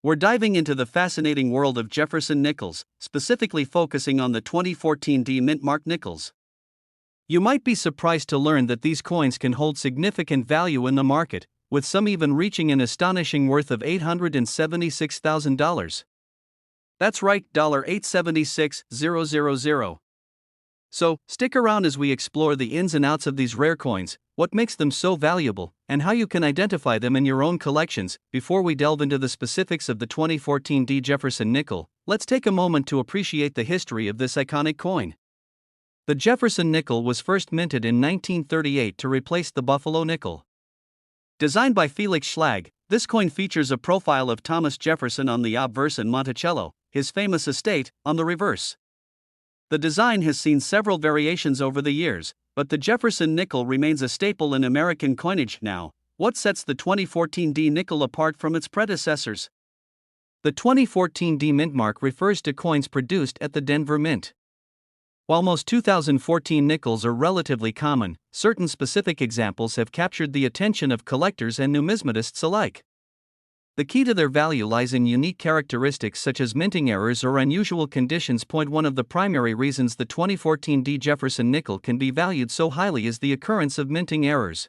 We're diving into the fascinating world of Jefferson Nickels, specifically focusing on the 2014 D mint mark nickels. You might be surprised to learn that these coins can hold significant value in the market, with some even reaching an astonishing worth of $876,000. That's right, $876,000. So, stick around as we explore the ins and outs of these rare coins, what makes them so valuable, and how you can identify them in your own collections. Before we delve into the specifics of the 2014 D Jefferson nickel, let's take a moment to appreciate the history of this iconic coin. The Jefferson nickel was first minted in 1938 to replace the Buffalo nickel. Designed by Felix Schlag, this coin features a profile of Thomas Jefferson on the obverse and Monticello, his famous estate, on the reverse. The design has seen several variations over the years, but the Jefferson nickel remains a staple in American coinage now. What sets the 2014 D nickel apart from its predecessors? The 2014 D mint mark refers to coins produced at the Denver Mint. While most 2014 nickels are relatively common, certain specific examples have captured the attention of collectors and numismatists alike. The key to their value lies in unique characteristics such as minting errors or unusual conditions. One of the primary reasons the 2014 D Jefferson nickel can be valued so highly is the occurrence of minting errors.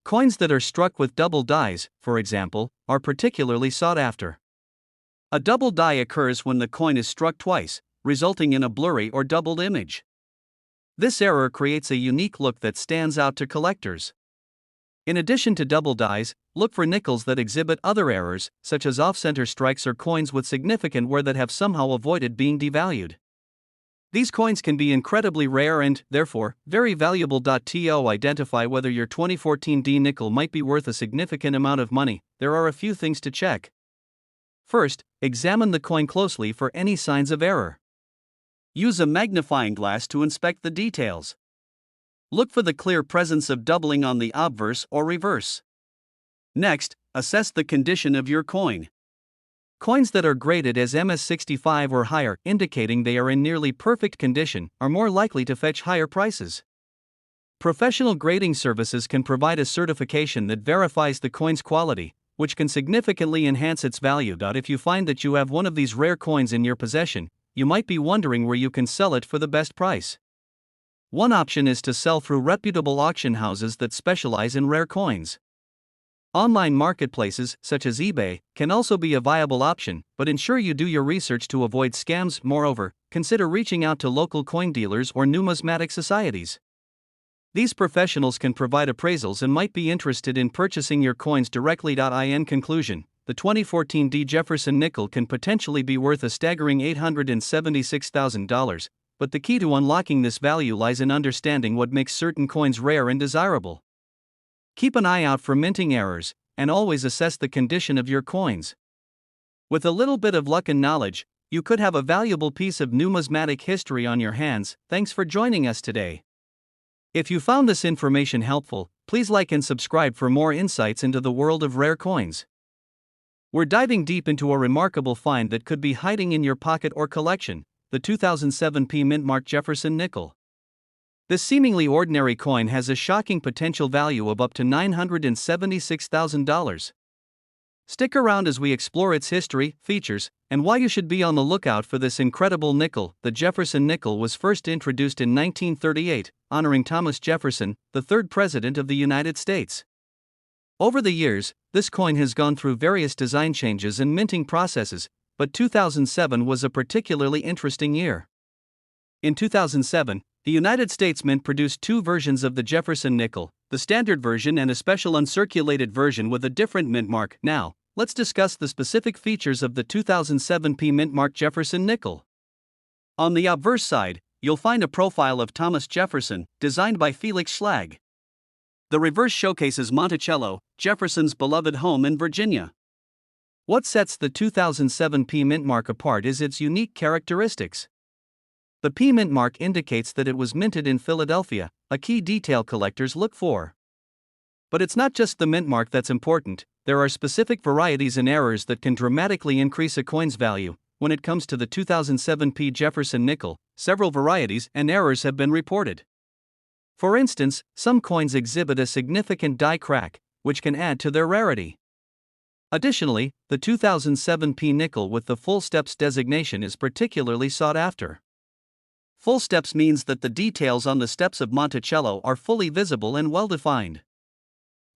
Coins that are struck with double dies, for example, are particularly sought after. A double die occurs when the coin is struck twice, resulting in a blurry or doubled image. This error creates a unique look that stands out to collectors. In addition to double dies, look for nickels that exhibit other errors, such as off-center strikes or coins with significant wear that have somehow avoided being devalued. These coins can be incredibly rare and, therefore, very valuable. To identify whether your 2014 D nickel might be worth a significant amount of money, there are a few things to check. First, examine the coin closely for any signs of error. Use a magnifying glass to inspect the details. Look for the clear presence of doubling on the obverse or reverse. Next, assess the condition of your coin. Coins that are graded as MS65 or higher, indicating they are in nearly perfect condition, are more likely to fetch higher prices. Professional grading services can provide a certification that verifies the coin's quality, which can significantly enhance its value. If you find that you have one of these rare coins in your possession, you might be wondering where you can sell it for the best price. One option is to sell through reputable auction houses that specialize in rare coins. Online marketplaces, such as eBay, can also be a viable option, but ensure you do your research to avoid scams. Moreover, consider reaching out to local coin dealers or numismatic societies. These professionals can provide appraisals and might be interested in purchasing your coins directly. In conclusion, the 2014 D Jefferson nickel can potentially be worth a staggering $876,000. But the key to unlocking this value lies in understanding what makes certain coins rare and desirable. Keep an eye out for minting errors, and always assess the condition of your coins. With a little bit of luck and knowledge, you could have a valuable piece of numismatic history on your hands. Thanks for joining us today. If you found this information helpful, please like and subscribe for more insights into the world of rare coins. We're diving deep into a remarkable find that could be hiding in your pocket or collection: the 2007 P mint mark Jefferson nickel. This seemingly ordinary coin has a shocking potential value of up to $976,000. Stick around as we explore its history, features, and why you should be on the lookout for this incredible nickel. The Jefferson nickel was first introduced in 1938, honoring Thomas Jefferson, the third President of the United States. Over the years, this coin has gone through various design changes and minting processes, but 2007 was a particularly interesting year. In 2007, the United States Mint produced two versions of the Jefferson nickel, the standard version and a special uncirculated version with a different mint mark. Now, let's discuss the specific features of the 2007 P mint mark Jefferson nickel. On the obverse side, you'll find a profile of Thomas Jefferson, designed by Felix Schlag. The reverse showcases Monticello, Jefferson's beloved home in Virginia. What sets the 2007 P mint mark apart is its unique characteristics. The P mint mark indicates that it was minted in Philadelphia, a key detail collectors look for. But it's not just the mint mark that's important. There are specific varieties and errors that can dramatically increase a coin's value. When it comes to the 2007 P Jefferson nickel, several varieties and errors have been reported. For instance, some coins exhibit a significant die crack, which can add to their rarity. Additionally, the 2007 P nickel with the full steps designation is particularly sought after. Full steps means that the details on the steps of Monticello are fully visible and well defined.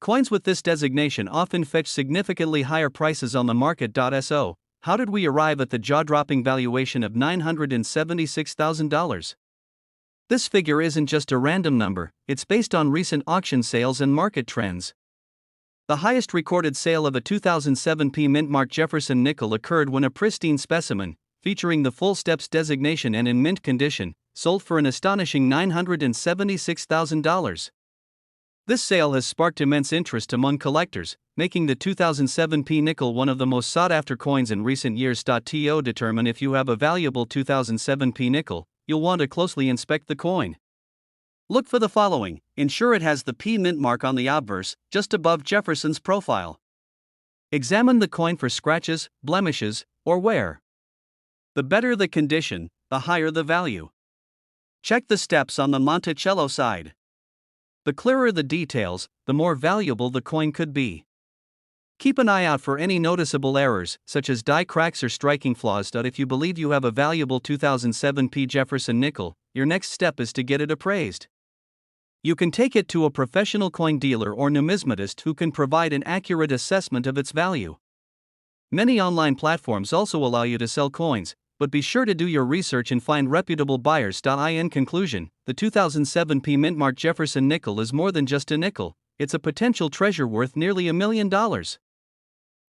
Coins with this designation often fetch significantly higher prices on the market. So, how did we arrive at the jaw-dropping valuation of $976,000? This figure isn't just a random number, it's based on recent auction sales and market trends. The highest recorded sale of a 2007 P mint-marked Jefferson nickel occurred when a pristine specimen, featuring the full steps designation and in mint condition, sold for an astonishing $976,000. This sale has sparked immense interest among collectors, making the 2007 P nickel one of the most sought-after coins in recent years. To determine if you have a valuable 2007 P nickel, you'll want to closely inspect the coin. Look for the following. Ensure it has the P mint mark on the obverse, just above Jefferson's profile. Examine the coin for scratches, blemishes, or wear. The better the condition, the higher the value. Check the steps on the Monticello side. The clearer the details, the more valuable the coin could be. Keep an eye out for any noticeable errors, such as die cracks or striking flaws. If you believe you have a valuable 2007 P Jefferson nickel, your next step is to get it appraised. You can take it to a professional coin dealer or numismatist who can provide an accurate assessment of its value. Many online platforms also allow you to sell coins, but be sure to do your research and find reputable buyers. In conclusion, the 2007 P mint-marked Jefferson nickel is more than just a nickel, it's a potential treasure worth nearly $1 million.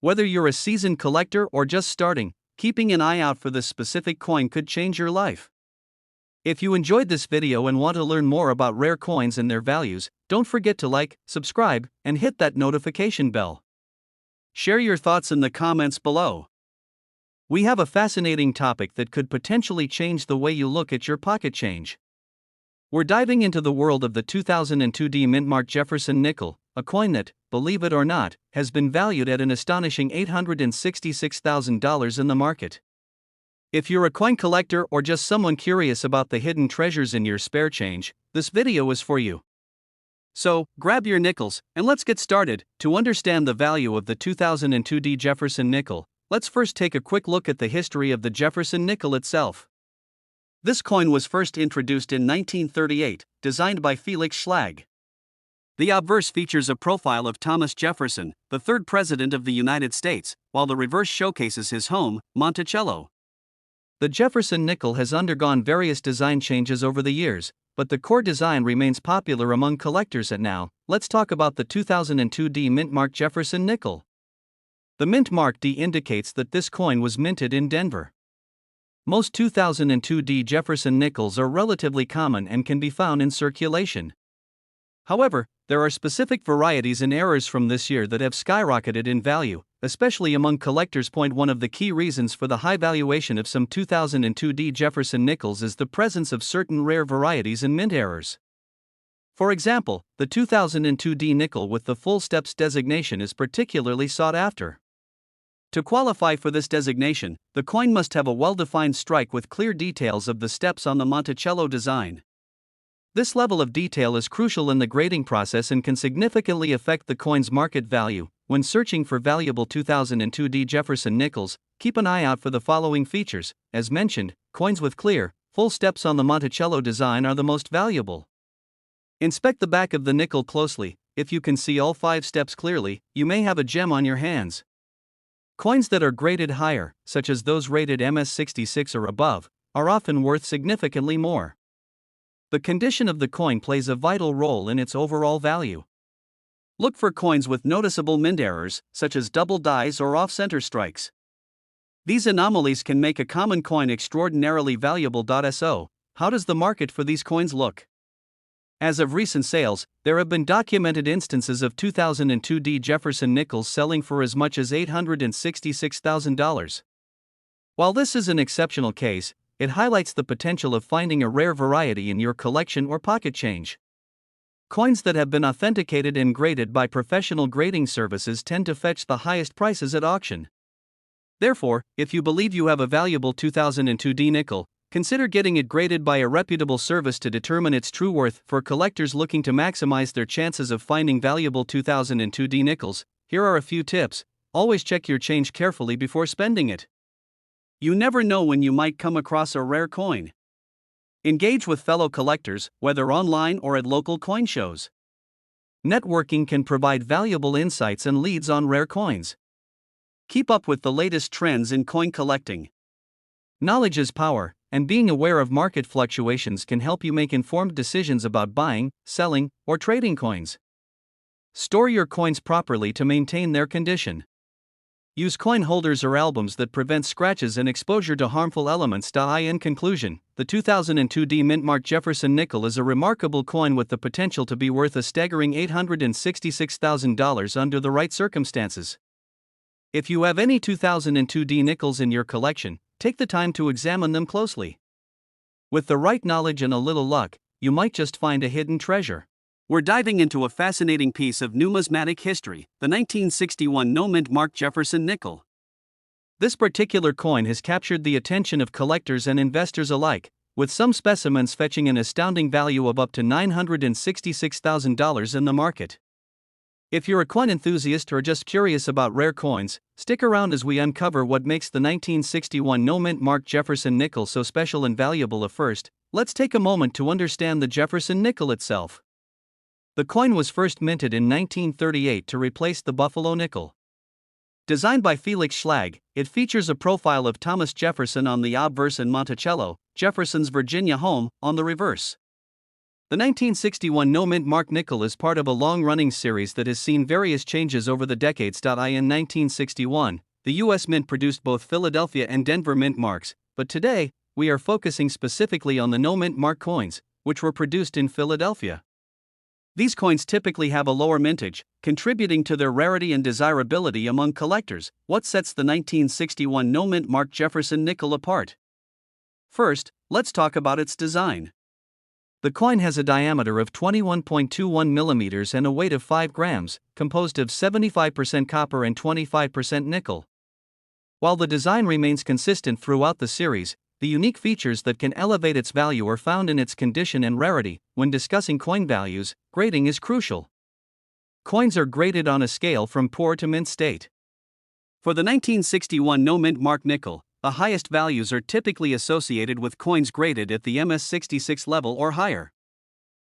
Whether you're a seasoned collector or just starting, keeping an eye out for this specific coin could change your life. If you enjoyed this video and want to learn more about rare coins and their values, don't forget to like, subscribe, and hit that notification bell. Share your thoughts in the comments below. We have a fascinating topic that could potentially change the way you look at your pocket change. We're diving into the world of the 2002 D mint-marked Jefferson nickel, a coin that, believe it or not, has been valued at an astonishing $866,000 in the market. If you're a coin collector or just someone curious about the hidden treasures in your spare change, this video is for you. So, grab your nickels, and let's get started. To understand the value of the 2002 D Jefferson nickel, let's first take a quick look at the history of the Jefferson nickel itself. This coin was first introduced in 1938, designed by Felix Schlag. The obverse features a profile of Thomas Jefferson, the third president of the United States, while the reverse showcases his home, Monticello. The Jefferson nickel has undergone various design changes over the years, but the core design remains popular among collectors. And now, let's talk about the 2002 D mint-marked Jefferson nickel. The mint mark D indicates that this coin was minted in Denver. Most 2002 D Jefferson nickels are relatively common and can be found in circulation. However, there are specific varieties and errors from this year that have skyrocketed in value, especially among collectors. One of the key reasons for the high valuation of some 2002 D Jefferson nickels is the presence of certain rare varieties and mint errors. For example, the 2002 D nickel with the full steps designation is particularly sought after. To qualify for this designation, the coin must have a well-defined strike with clear details of the steps on the Monticello design. This level of detail is crucial in the grading process and can significantly affect the coin's market value. When searching for valuable 2002 D Jefferson nickels, keep an eye out for the following features. As mentioned, coins with clear, full steps on the Monticello design are the most valuable. Inspect the back of the nickel closely. If you can see all 5 steps clearly, you may have a gem on your hands. Coins that are graded higher, such as those rated MS66 or above, are often worth significantly more. The condition of the coin plays a vital role in its overall value. Look for coins with noticeable mint errors, such as double dies or off-center strikes. These anomalies can make a common coin extraordinarily valuable. So, how does the market for these coins look? As of recent sales, there have been documented instances of 2002 D Jefferson nickels selling for as much as $866,000. While this is an exceptional case, it highlights the potential of finding a rare variety in your collection or pocket change. Coins that have been authenticated and graded by professional grading services tend to fetch the highest prices at auction. Therefore, if you believe you have a valuable 2002 D nickel, consider getting it graded by a reputable service to determine its true worth. For collectors looking to maximize their chances of finding valuable 2002 D nickels, here are a few tips. always check your change carefully before spending it. You never know when you might come across a rare coin. Engage with fellow collectors, whether online or at local coin shows. Networking can provide valuable insights and leads on rare coins. Keep up with the latest trends in coin collecting. Knowledge is power, and being aware of market fluctuations can help you make informed decisions about buying, selling, or trading coins. Store your coins properly to maintain their condition. Use coin holders or albums that prevent scratches and exposure to harmful elements. In conclusion, the 2002 D Jefferson nickel is a remarkable coin with the potential to be worth a staggering $866,000 under the right circumstances. If you have any 2002 D nickels in your collection, take the time to examine them closely. With the right knowledge and a little luck, you might just find a hidden treasure. We're diving into a fascinating piece of numismatic history, the 1961 no-mint mark Jefferson nickel. This particular coin has captured the attention of collectors and investors alike, with some specimens fetching an astounding value of up to $966,000 in the market. If you're a coin enthusiast or just curious about rare coins, stick around as we uncover what makes the 1961 no-mint mark Jefferson nickel so special and valuable. First, let's take a moment to understand the Jefferson nickel itself. The coin was first minted in 1938 to replace the Buffalo nickel. Designed by Felix Schlag, it features a profile of Thomas Jefferson on the obverse and Monticello, Jefferson's Virginia home, on the reverse. The 1961 no-mint mark nickel is part of a long-running series that has seen various changes over the decades. In 1961, the U.S. Mint produced both Philadelphia and Denver mint marks, but today, we are focusing specifically on the no-mint mark coins, which were produced in Philadelphia. These coins typically have a lower mintage, contributing to their rarity and desirability among collectors. What sets the 1961 no-mint mark Jefferson nickel apart? First, let's talk about its design. The coin has a diameter of 21.21 millimeters and a weight of 5 grams, composed of 75% copper and 25% nickel. While the design remains consistent throughout the series, the unique features that can elevate its value are found in its condition and rarity. When discussing coin values, grading is crucial. Coins are graded on a scale from poor to mint state. For the 1961 no-mint mark nickel, the highest values are typically associated with coins graded at the MS66 level or higher.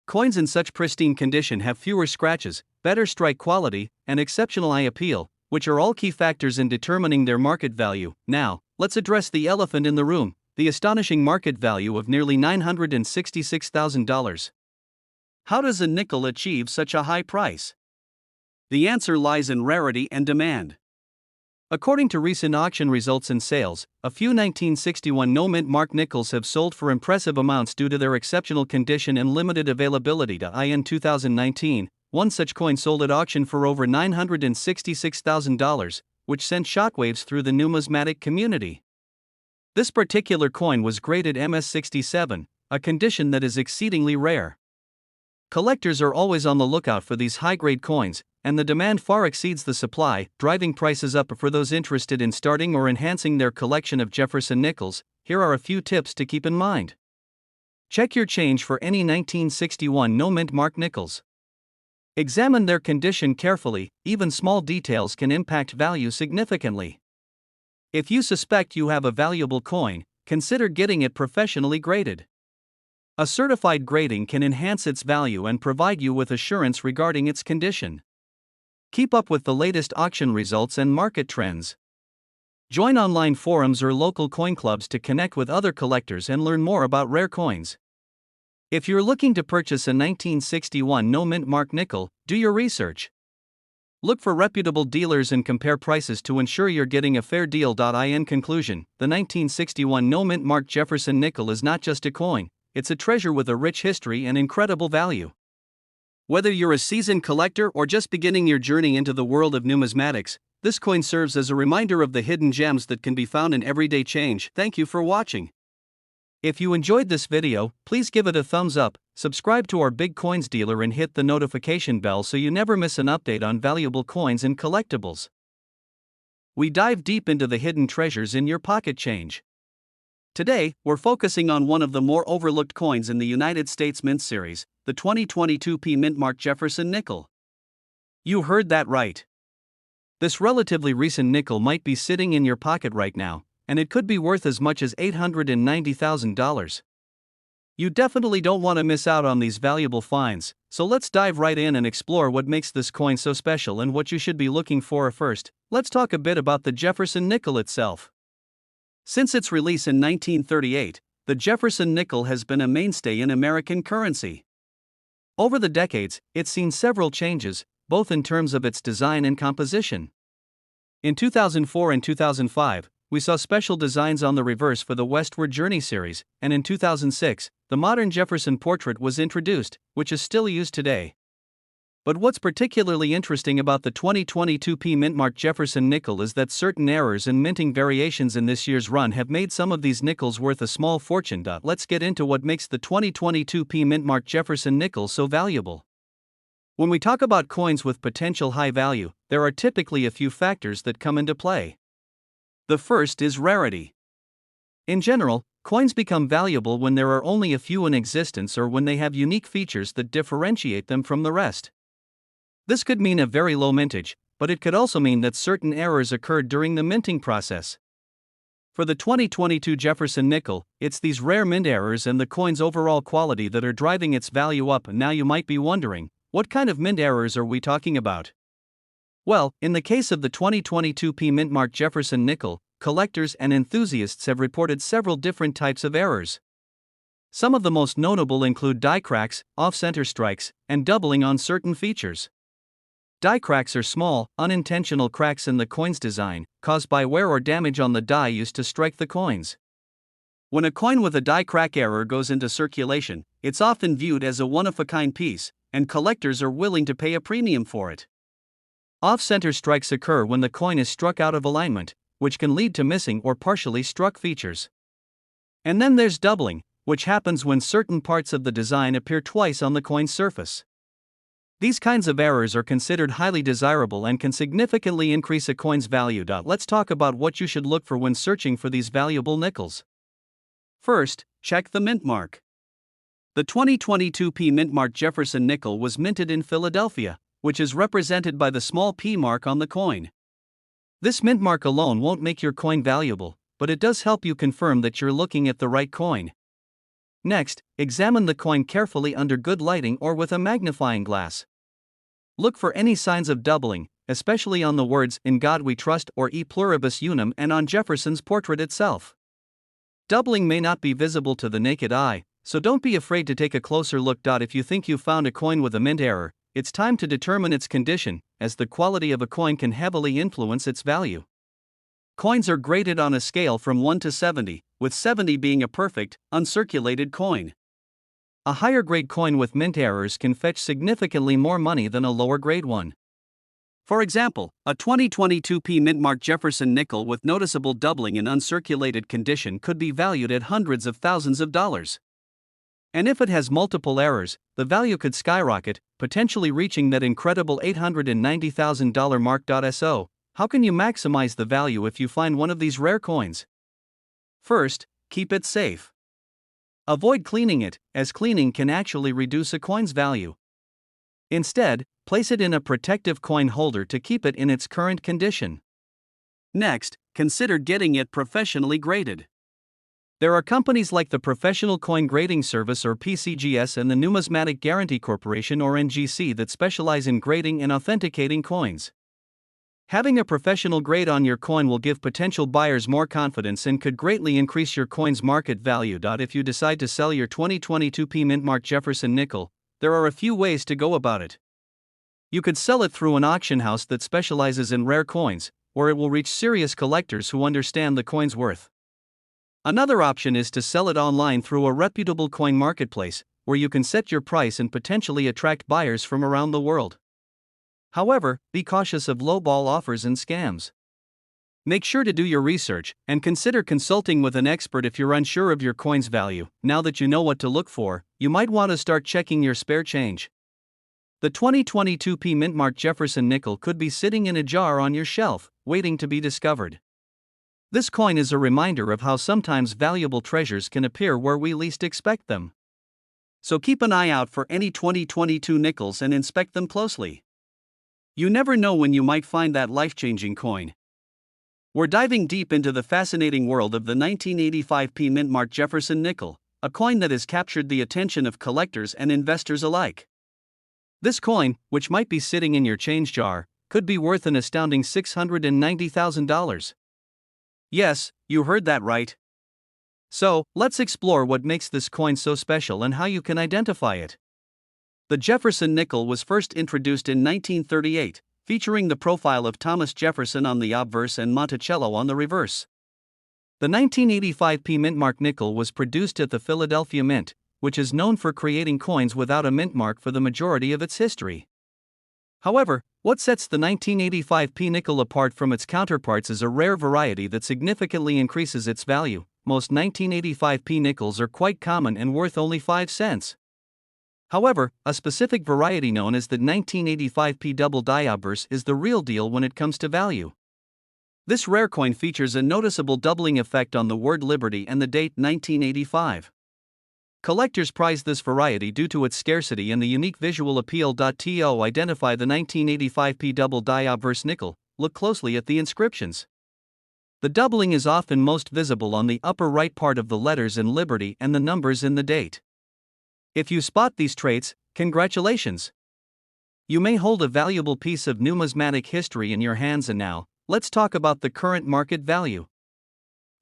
Coins in such pristine condition have fewer scratches, better strike quality, and exceptional eye appeal, which are all key factors in determining their market value. Now, let's address the elephant in the room, the astonishing market value of nearly $966,000. How does a nickel achieve such a high price? The answer lies in rarity and demand. According to recent auction results and sales, a few 1961 no-mint mark nickels have sold for impressive amounts due to their exceptional condition and limited availability. In 2019, one such coin sold at auction for over $966,000, which sent shockwaves through the numismatic community. This particular coin was graded MS67, a condition that is exceedingly rare. Collectors are always on the lookout for these high-grade coins, and the demand far exceeds the supply, driving prices up for those interested in starting or enhancing their collection of Jefferson nickels. Here are a few tips to keep in mind. Check your change for any 1961 no-mint mark nickels. Examine their condition carefully, even small details can impact value significantly. If you suspect you have a valuable coin, consider getting it professionally graded. A certified grading can enhance its value and provide you with assurance regarding its condition. Keep up with the latest auction results and market trends. Join online forums or local coin clubs to connect with other collectors and learn more about rare coins. If you're looking to purchase a 1961 no-mint mark nickel, do your research. Look for reputable dealers and compare prices to ensure you're getting a fair deal. In conclusion, the 1961 no-mint mark Jefferson nickel is not just a coin, it's a treasure with a rich history and incredible value. Whether you're a seasoned collector or just beginning your journey into the world of numismatics, this coin serves as a reminder of the hidden gems that can be found in everyday change. Thank you for watching. If you enjoyed this video, please give it a thumbs up, subscribe to our Big Coins dealer and hit the notification bell so you never miss an update on valuable coins and collectibles. We dive deep into the hidden treasures in your pocket change. Today, we're focusing on one of the more overlooked coins in the United States Mint series, the 2022 P Mint mark Jefferson nickel. You heard that right. This relatively recent nickel might be sitting in your pocket right now, and it could be worth as much as $890,000. You definitely don't want to miss out on these valuable finds, so let's dive right in and explore what makes this coin so special and what you should be looking for. First, let's talk a bit about the Jefferson nickel itself. Since its release in 1938, the Jefferson nickel has been a mainstay in American currency. Over the decades, it's seen several changes, both in terms of its design and composition. In 2004 and 2005, we saw special designs on the reverse for the Westward Journey series, and in 2006, the modern Jefferson portrait was introduced, which is still used today. But what's particularly interesting about the 2022 P Mintmark Jefferson nickel is that certain errors and minting variations in this year's run have made some of these nickels worth a small fortune. Let's get into what makes the 2022 P Mintmark Jefferson nickel so valuable. When we talk about coins with potential high value, there are typically a few factors that come into play. The first is rarity. In general, coins become valuable when there are only a few in existence or when they have unique features that differentiate them from the rest. This could mean a very low mintage, but it could also mean that certain errors occurred during the minting process. For the 2022 Jefferson nickel, it's these rare mint errors and the coin's overall quality that are driving its value up. Now you might be wondering, what kind of mint errors are we talking about? Well, in the case of the 2022 P Mintmark Jefferson nickel, collectors and enthusiasts have reported several different types of errors. Some of the most notable include die cracks, off-center strikes, and doubling on certain features. Die cracks are small, unintentional cracks in the coin's design, caused by wear or damage on the die used to strike the coins. When a coin with a die crack error goes into circulation, it's often viewed as a one-of-a-kind piece, and collectors are willing to pay a premium for it. Off-center strikes occur when the coin is struck out of alignment, which can lead to missing or partially struck features. And then there's doubling, which happens when certain parts of the design appear twice on the coin's surface. These kinds of errors are considered highly desirable and can significantly increase a coin's value. Let's talk about what you should look for when searching for these valuable nickels. First, check the mint mark. The 2022 P Mintmark Jefferson nickel was minted in Philadelphia, which is represented by the small P mark on the coin. This mint mark alone won't make your coin valuable, but it does help you confirm that you're looking at the right coin. Next, examine the coin carefully under good lighting or with a magnifying glass. Look for any signs of doubling, especially on the words "In God We Trust" or "E Pluribus Unum" and on Jefferson's portrait itself. Doubling may not be visible to the naked eye, so don't be afraid to take a closer look. If you think you've found a coin with a mint error, it's time to determine its condition, as the quality of a coin can heavily influence its value. Coins are graded on a scale from 1 to 70, with 70 being a perfect, uncirculated coin. A higher grade coin with mint errors can fetch significantly more money than a lower grade one. For example, a 2022 P Mintmark Jefferson nickel with noticeable doubling in uncirculated condition could be valued at hundreds of thousands of dollars. And if it has multiple errors, the value could skyrocket, potentially reaching that incredible $890,000 mark. So, how can you maximize the value if you find one of these rare coins? First, keep it safe. Avoid cleaning it, as cleaning can actually reduce a coin's value. Instead, place it in a protective coin holder to keep it in its current condition. Next, consider getting it professionally graded. There are companies like the Professional Coin Grading Service or PCGS and the Numismatic Guarantee Corporation or NGC that specialize in grading and authenticating coins. Having a professional grade on your coin will give potential buyers more confidence and could greatly increase your coin's market value. If you decide to sell your 2022 P Mintmark Jefferson nickel, there are a few ways to go about it. You could sell it through an auction house that specializes in rare coins, or it will reach serious collectors who understand the coin's worth. Another option is to sell it online through a reputable coin marketplace, where you can set your price and potentially attract buyers from around the world. However, be cautious of lowball offers and scams. Make sure to do your research and consider consulting with an expert if you're unsure of your coin's value. Now that you know what to look for, you might want to start checking your spare change. The 2022 P Mintmark Jefferson nickel could be sitting in a jar on your shelf, waiting to be discovered. This coin is a reminder of how sometimes valuable treasures can appear where we least expect them. So keep an eye out for any 2022 nickels and inspect them closely. You never know when you might find that life-changing coin. We're diving deep into the fascinating world of the 1985 P mint-marked Jefferson nickel, a coin that has captured the attention of collectors and investors alike. This coin, which might be sitting in your change jar, could be worth an astounding $690,000. Yes, you heard that right. So, let's explore what makes this coin so special and how you can identify it. The Jefferson nickel was first introduced in 1938, featuring the profile of Thomas Jefferson on the obverse and Monticello on the reverse. The 1985 P mint-marked nickel was produced at the Philadelphia Mint, which is known for creating coins without a mint mark for the majority of its history. However, what sets the 1985 P nickel apart from its counterparts is a rare variety that significantly increases its value. Most 1985 P nickels are quite common and worth only 5 cents. However, a specific variety known as the 1985 P double die obverse is the real deal when it comes to value. This rare coin features a noticeable doubling effect on the word liberty and the date 1985. Collectors prize this variety due to its scarcity and the unique visual appeal. To identify the 1985 P double die obverse nickel, look closely at the inscriptions. The doubling is often most visible on the upper right part of the letters in liberty and the numbers in the date. If you spot these traits, congratulations! You may hold a valuable piece of numismatic history in your hands. And now, let's talk about the current market value.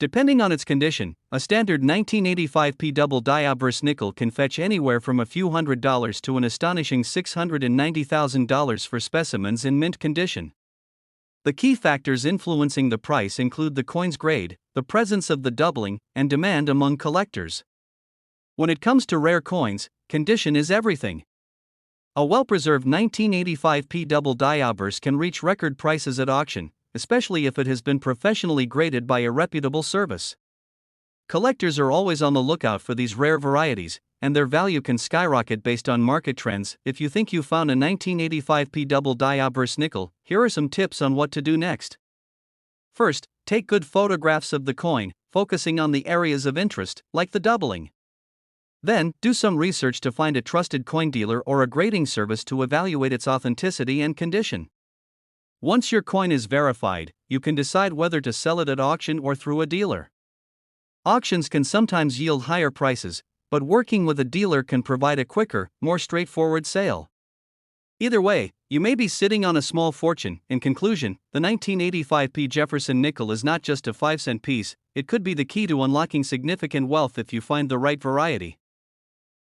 Depending on its condition, a standard 1985 P double die obverse nickel can fetch anywhere from a few $100s to an astonishing $690,000 for specimens in mint condition. The key factors influencing the price include the coin's grade, the presence of the doubling, and demand among collectors. When it comes to rare coins, condition is everything. A well-preserved 1985 P double die obverse can reach record prices at auction, especially if it has been professionally graded by a reputable service. Collectors are always on the lookout for these rare varieties, and their value can skyrocket based on market trends. If you think you found a 1985 P double die obverse nickel, here are some tips on what to do next. First, take good photographs of the coin, focusing on the areas of interest, like the doubling. Then, do some research to find a trusted coin dealer or a grading service to evaluate its authenticity and condition. Once your coin is verified, you can decide whether to sell it at auction or through a dealer. Auctions can sometimes yield higher prices, but working with a dealer can provide a quicker, more straightforward sale. Either way, you may be sitting on a small fortune. In conclusion, the 1985 P Jefferson nickel is not just a 5-cent piece, it could be the key to unlocking significant wealth if you find the right variety.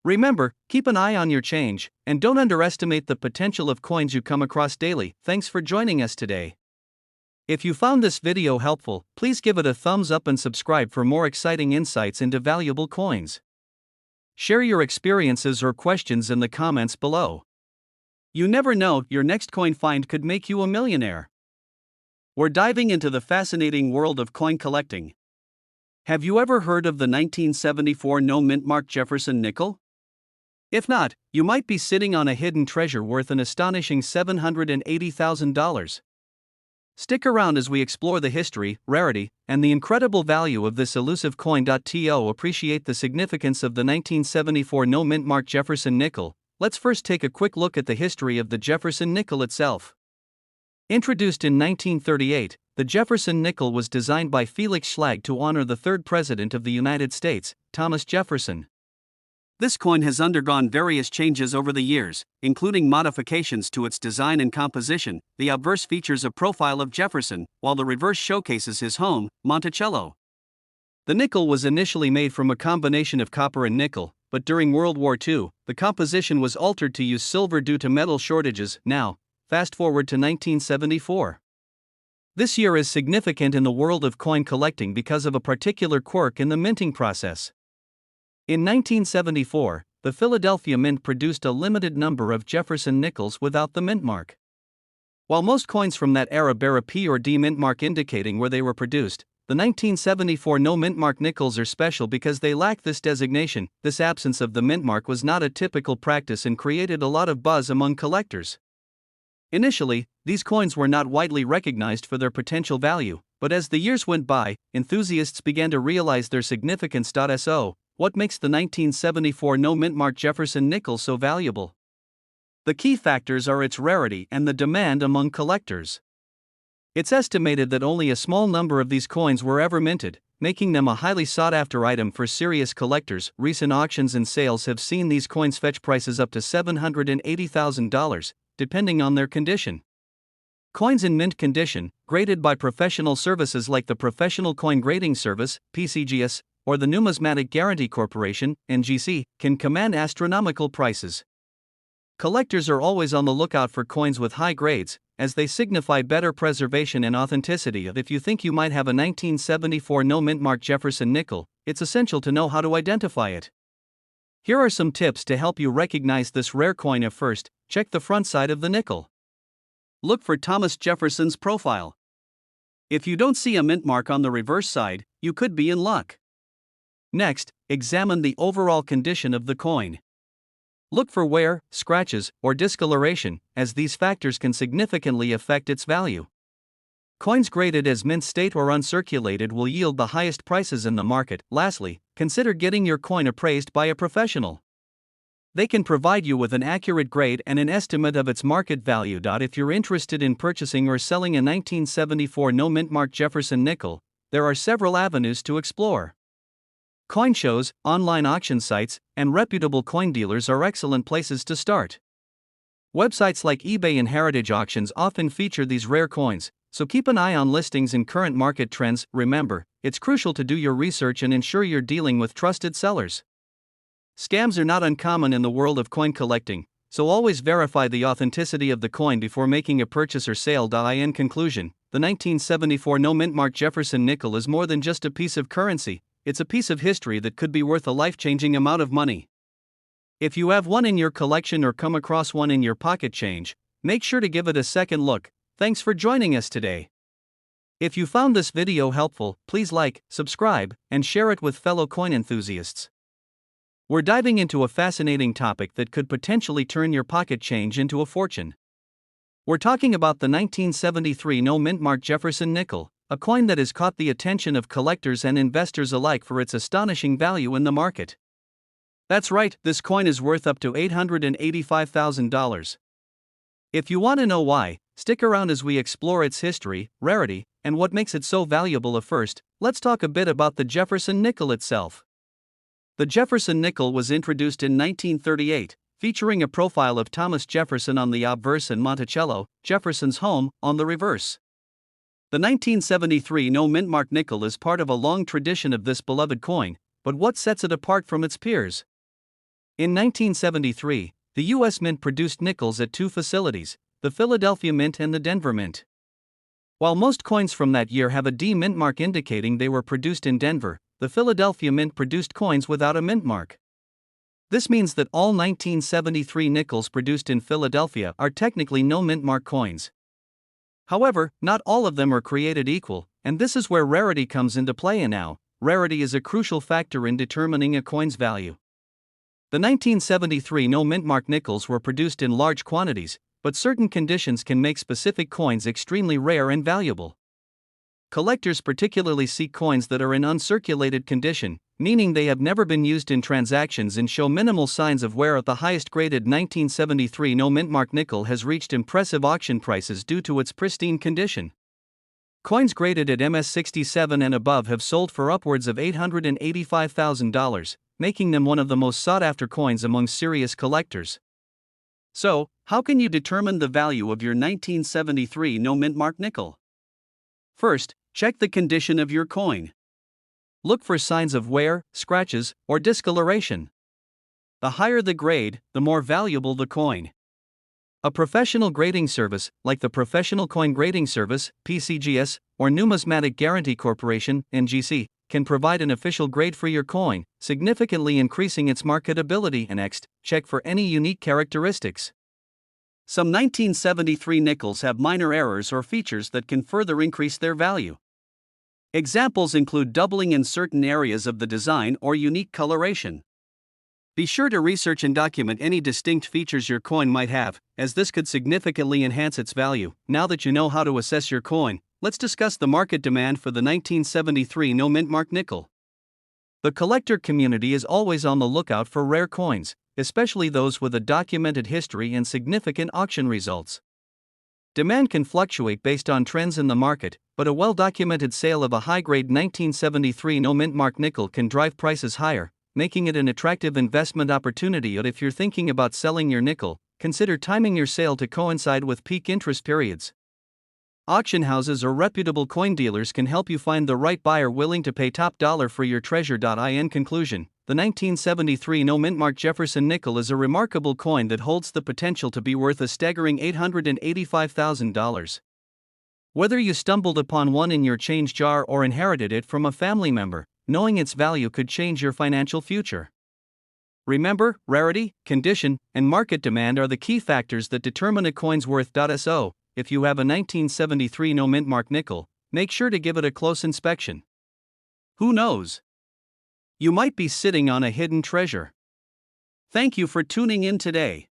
Remember, keep an eye on your change, and don't underestimate the potential of coins you come across daily. Thanks for joining us today. If you found this video helpful, please give it a thumbs up and subscribe for more exciting insights into valuable coins. Share your experiences or questions in the comments below. You never know, your next coin find could make you a millionaire. We're diving into the fascinating world of coin collecting. Have you ever heard of the 1974 no mint-marked Jefferson nickel? If not, you might be sitting on a hidden treasure worth an astonishing $780,000. Stick around as we explore the history, rarity, and the incredible value of this elusive coin. To appreciate the significance of the 1974 no mint-marked Jefferson nickel, let's first take a quick look at the history of the Jefferson nickel itself. Introduced in 1938, the Jefferson nickel was designed by Felix Schlag to honor the third President of the United States, Thomas Jefferson. This coin has undergone various changes over the years, including modifications to its design and composition. The obverse features a profile of Jefferson, while the reverse showcases his home, Monticello. The nickel was initially made from a combination of copper and nickel, but during World War II, the composition was altered to use silver due to metal shortages. Now, fast forward to 1974. This year is significant in the world of coin collecting because of a particular quirk in the minting process. In 1974, the Philadelphia Mint produced a limited number of Jefferson nickels without the mint mark. While most coins from that era bear a P or D mint mark indicating where they were produced, the 1974 no mint mark nickels are special because they lack this designation. This absence of the mint mark was not a typical practice and created a lot of buzz among collectors. Initially, these coins were not widely recognized for their potential value, but as the years went by, enthusiasts began to realize their significance. So, what makes the 1974 no mint mark Jefferson nickel so valuable? The key factors are its rarity and the demand among collectors. It's estimated that only a small number of these coins were ever minted, making them a highly sought-after item for serious collectors. Recent auctions and sales have seen these coins fetch prices up to $780,000, depending on their condition. Coins in mint condition, graded by professional services like the Professional Coin Grading Service, PCGS, or the Numismatic Guarantee Corporation, NGC, can command astronomical prices. Collectors are always on the lookout for coins with high grades, as they signify better preservation and authenticity. If you think you might have a 1974 no-mint mark Jefferson nickel, it's essential to know how to identify it. Here are some tips to help you recognize this rare coin. First, check the front side of the nickel. Look for Thomas Jefferson's profile. If you don't see a mint mark on the reverse side, you could be in luck. Next, examine the overall condition of the coin. Look for wear, scratches, or discoloration, as these factors can significantly affect its value. Coins graded as mint state or uncirculated will yield the highest prices in the market. Lastly, consider getting your coin appraised by a professional. They can provide you with an accurate grade and an estimate of its market value. If you're interested in purchasing or selling a 1974 no-mint mark Jefferson nickel, there are several avenues to explore. Coin shows, online auction sites, and reputable coin dealers are excellent places to start. Websites like eBay and Heritage Auctions often feature these rare coins, so keep an eye on listings and current market trends. Remember, it's crucial to do your research and ensure you're dealing with trusted sellers. Scams are not uncommon in the world of coin collecting, so always verify the authenticity of the coin before making a purchase or sale. In conclusion, the 1974 no-mint mark Jefferson nickel is more than just a piece of currency. It's a piece of history that could be worth a life-changing amount of money. If you have one in your collection or come across one in your pocket change, make sure to give it a second look. Thanks for joining us today. If you found this video helpful, please like, subscribe, and share it with fellow coin enthusiasts. We're diving into a fascinating topic that could potentially turn your pocket change into a fortune. We're talking about the 1973 no-mint mark Jefferson nickel, a coin that has caught the attention of collectors and investors alike for its astonishing value in the market. That's right, this coin is worth up to $885,000. If you want to know why, stick around as we explore its history, rarity, and what makes it so valuable. First, let's talk a bit about the Jefferson nickel itself. The Jefferson nickel was introduced in 1938, featuring a profile of Thomas Jefferson on the obverse and Monticello, Jefferson's home, on the reverse. The 1973 no-mint mark nickel is part of a long tradition of this beloved coin, but what sets it apart from its peers? In 1973, the U.S. Mint produced nickels at two facilities, the Philadelphia Mint and the Denver Mint. While most coins from that year have a D mint mark indicating they were produced in Denver, the Philadelphia Mint produced coins without a mint mark. This means that all 1973 nickels produced in Philadelphia are technically no mint mark coins. However, not all of them are created equal, and this is where rarity comes into play. Now, rarity is a crucial factor in determining a coin's value. The 1973 no-mint mark nickels were produced in large quantities, but certain conditions can make specific coins extremely rare and valuable. Collectors particularly seek coins that are in uncirculated condition, meaning they have never been used in transactions and show minimal signs of wear. The highest graded 1973 no-mint mark nickel has reached impressive auction prices due to its pristine condition. Coins graded at MS67 and above have sold for upwards of $885,000, making them one of the most sought-after coins among serious collectors. So, how can you determine the value of your 1973 no-mint mark nickel? First, check the condition of your coin. Look for signs of wear, scratches, or discoloration. The higher the grade, the more valuable the coin. A professional grading service, like the Professional Coin Grading Service, PCGS, or Numismatic Guarantee Corporation, NGC, can provide an official grade for your coin, significantly increasing its marketability. Next, check for any unique characteristics. Some 1973 nickels have minor errors or features that can further increase their value. Examples include doubling in certain areas of the design or unique coloration. Be sure to research and document any distinct features your coin might have, as this could significantly enhance its value. Now that you know how to assess your coin, let's discuss the market demand for the 1973 no-mint mark nickel. The collector community is always on the lookout for rare coins, especially those with a documented history and significant auction results. Demand can fluctuate based on trends in the market, but a well-documented sale of a high-grade 1973 no-mint mark nickel can drive prices higher, making it an attractive investment opportunity. But if you're thinking about selling your nickel, consider timing your sale to coincide with peak interest periods. Auction houses or reputable coin dealers can help you find the right buyer willing to pay top dollar for your treasure. In conclusion, the 1973 no-mint mark Jefferson nickel is a remarkable coin that holds the potential to be worth a staggering $885,000. Whether you stumbled upon one in your change jar or inherited it from a family member, knowing its value could change your financial future. Remember, rarity, condition, and market demand are the key factors that determine a coin's worth. So, if you have a 1973 no-mint mark nickel, make sure to give it a close inspection. Who knows? You might be sitting on a hidden treasure. Thank you for tuning in today.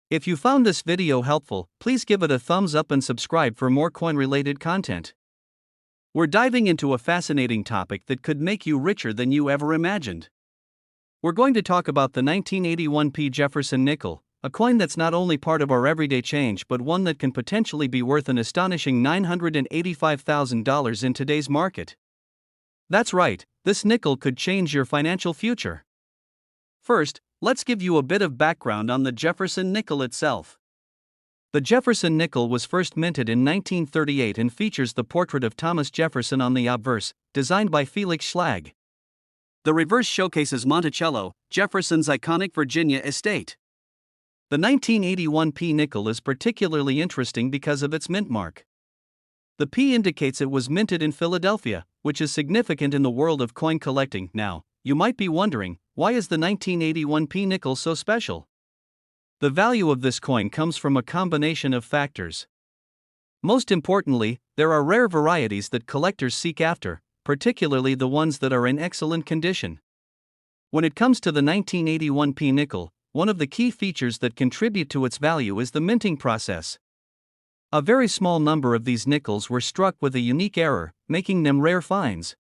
If you found this video helpful, please give it a thumbs up and subscribe for more coin-related content. We're diving into a fascinating topic that could make you richer than you ever imagined. We're going to talk about the 1981 P Jefferson nickel, a coin that's not only part of our everyday change but one that can potentially be worth an astonishing $985,000 in today's market. That's right, this nickel could change your financial future. First, let's give you a bit of background on the Jefferson nickel itself. The Jefferson nickel was first minted in 1938 and features the portrait of Thomas Jefferson on the obverse, designed by Felix Schlag. The reverse showcases Monticello, Jefferson's iconic Virginia estate. The 1981 P nickel is particularly interesting because of its mint mark. The P indicates it was minted in Philadelphia, which is significant in the world of coin collecting. Now, you might be wondering, why is the 1981 P nickel so special? The value of this coin comes from a combination of factors. Most importantly, there are rare varieties that collectors seek after, particularly the ones that are in excellent condition. When it comes to the 1981 P nickel, one of the key features that contribute to its value is the minting process. A very small number of these nickels were struck with a unique error, making them rare finds.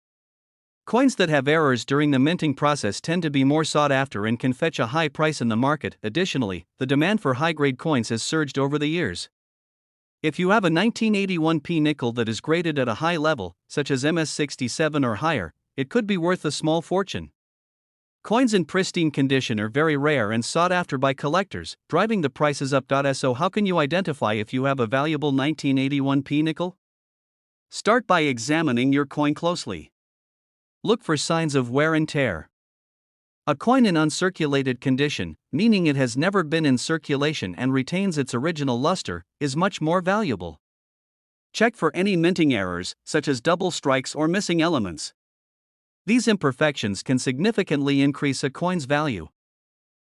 Coins that have errors during the minting process tend to be more sought after and can fetch a high price in the market. Additionally, the demand for high-grade coins has surged over the years. If you have a 1981 P nickel that is graded at a high level, such as MS67 or higher, it could be worth a small fortune. Coins in pristine condition are very rare and sought after by collectors, driving the prices up. So how can you identify if you have a valuable 1981 P nickel? Start by examining your coin closely. Look for signs of wear and tear. A coin in uncirculated condition, meaning it has never been in circulation and retains its original luster, is much more valuable. Check for any minting errors, such as double strikes or missing elements. These imperfections can significantly increase a coin's value.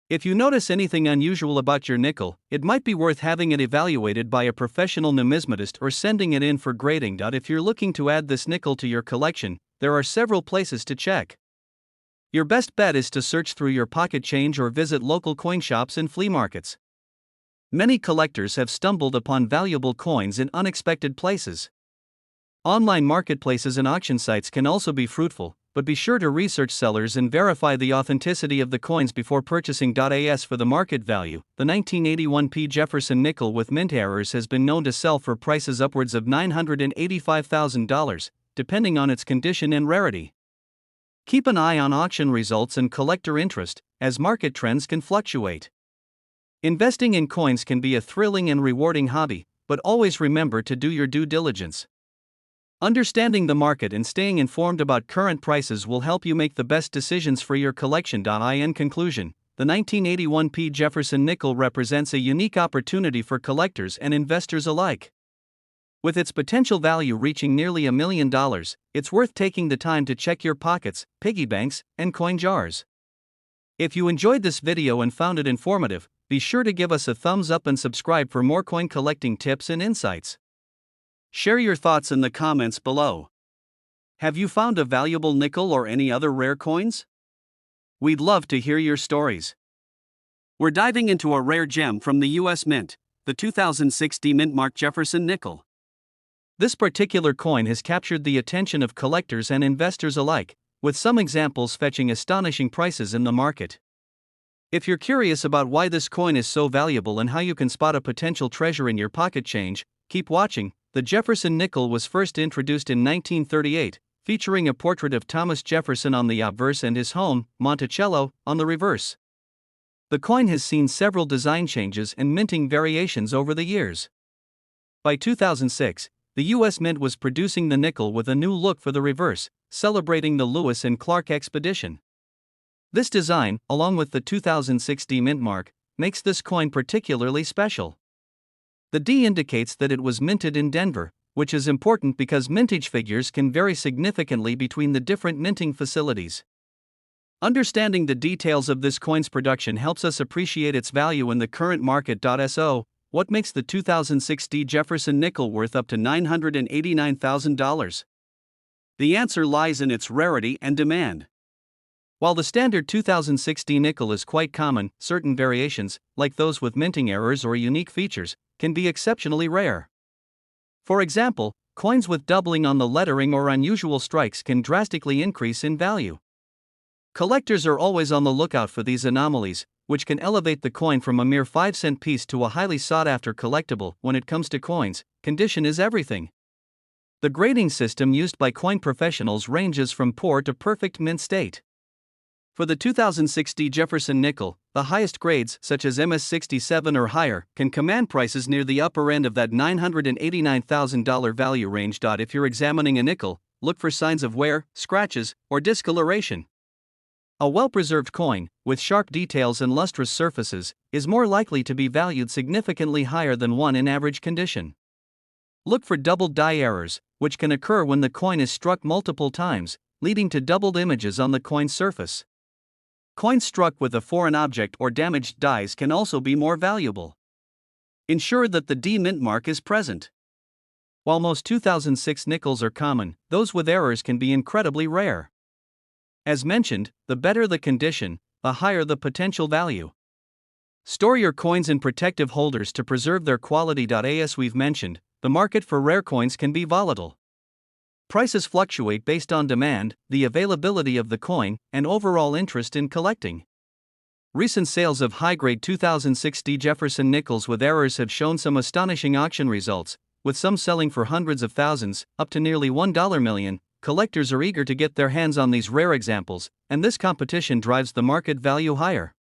If you notice anything unusual about your nickel, it might be worth having it evaluated by a professional numismatist or sending it in for grading. If you're looking to add this nickel to your collection, there are several places to check. Your best bet is to search through your pocket change or visit local coin shops and flea markets. Many collectors have stumbled upon valuable coins in unexpected places. Online marketplaces and auction sites can also be fruitful, but be sure to research sellers and verify the authenticity of the coins before purchasing. As for the market value, the 1981 P Jefferson nickel with mint errors has been known to sell for prices upwards of $985,000, depending on its condition and rarity. Keep an eye on auction results and collector interest, as market trends can fluctuate. Investing in coins can be a thrilling and rewarding hobby, but always remember to do your due diligence. Understanding the market and staying informed about current prices will help you make the best decisions for your collection. In conclusion, the 1981 P Jefferson nickel represents a unique opportunity for collectors and investors alike. With its potential value reaching nearly $1 million, it's worth taking the time to check your pockets, piggy banks, and coin jars. If you enjoyed this video and found it informative, be sure to give us a thumbs up and subscribe for more coin collecting tips and insights. Share your thoughts in the comments below. Have you found a valuable nickel or any other rare coins? We'd love to hear your stories. We're diving into a rare gem from the US Mint, the 2006 D mint mark Jefferson nickel. This particular coin has captured the attention of collectors and investors alike, with some examples fetching astonishing prices in the market. If you're curious about why this coin is so valuable and how you can spot a potential treasure in your pocket change, keep watching. The Jefferson nickel was first introduced in 1938, featuring a portrait of Thomas Jefferson on the obverse and his home, Monticello, on the reverse. The coin has seen several design changes and minting variations over the years. By 2006, the U.S. Mint was producing the nickel with a new look for the reverse, celebrating the Lewis and Clark expedition. This design, along with the 2006 D mint mark, makes this coin particularly special. The D indicates that it was minted in Denver, which is important because mintage figures can vary significantly between the different minting facilities. Understanding the details of this coin's production helps us appreciate its value in the current market. So, what makes the 2006 D Jefferson nickel worth up to $989,000? The answer lies in its rarity and demand. While the standard 2006 D nickel is quite common, certain variations, like those with minting errors or unique features, can be exceptionally rare. For example, coins with doubling on the lettering or unusual strikes can drastically increase in value. Collectors are always on the lookout for these anomalies, which can elevate the coin from a mere 5-cent piece to a highly sought-after collectible. When it comes to coins, condition is everything. The grading system used by coin professionals ranges from poor to perfect mint state. For the 2006 D Jefferson nickel, the highest grades, such as MS67 or higher, can command prices near the upper end of that $989,000 value range. If you're examining a nickel, look for signs of wear, scratches, or discoloration. A well-preserved coin, with sharp details and lustrous surfaces, is more likely to be valued significantly higher than one in average condition. Look for doubled die errors, which can occur when the coin is struck multiple times, leading to doubled images on the coin's surface. Coins struck with a foreign object or damaged dies can also be more valuable. Ensure that the D mint mark is present. While most 2006 nickels are common, those with errors can be incredibly rare. As mentioned, the better the condition, the higher the potential value. Store your coins in protective holders to preserve their quality. As we've mentioned, the market for rare coins can be volatile. Prices fluctuate based on demand, the availability of the coin, and overall interest in collecting. Recent sales of high-grade 2006 D Jefferson nickels with errors have shown some astonishing auction results, with some selling for hundreds of thousands, up to nearly $1 million. Collectors are eager to get their hands on these rare examples, and this competition drives the market value higher.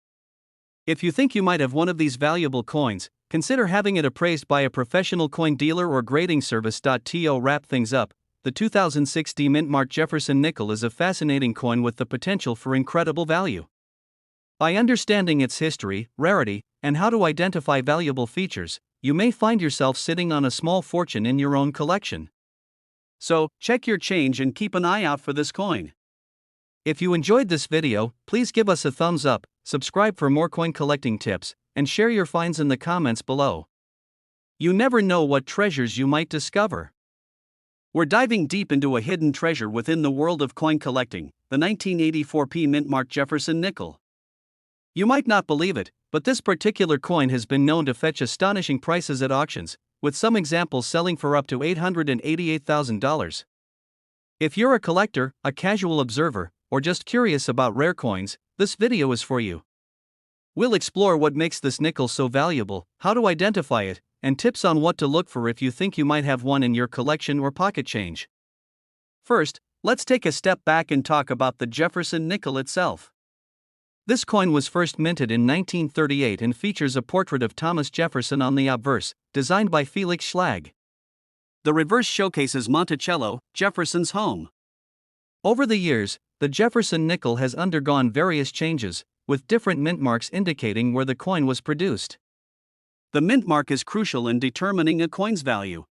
If you think you might have one of these valuable coins, consider having it appraised by a professional coin dealer or grading service. To wrap things up, the 2006 D mint mark Jefferson nickel is a fascinating coin with the potential for incredible value. By understanding its history, rarity, and how to identify valuable features, you may find yourself sitting on a small fortune in your own collection. So, check your change and keep an eye out for this coin. If you enjoyed this video, please give us a thumbs up, subscribe for more coin collecting tips, and share your finds in the comments below. You never know what treasures you might discover. We're diving deep into a hidden treasure within the world of coin collecting, the 1984 P mint mark Jefferson nickel. You might not believe it, but this particular coin has been known to fetch astonishing prices at auctions, with some examples selling for up to $888,000. If you're a collector, a casual observer, or just curious about rare coins, this video is for you. We'll explore what makes this nickel so valuable, how to identify it, and tips on what to look for if you think you might have one in your collection or pocket change. First, let's take a step back and talk about the Jefferson nickel itself. This coin was first minted in 1938 and features a portrait of Thomas Jefferson on the obverse, designed by Felix Schlag. The reverse showcases Monticello, Jefferson's home. Over the years, the Jefferson nickel has undergone various changes, with different mint marks indicating where the coin was produced. The mint mark is crucial in determining a coin's value.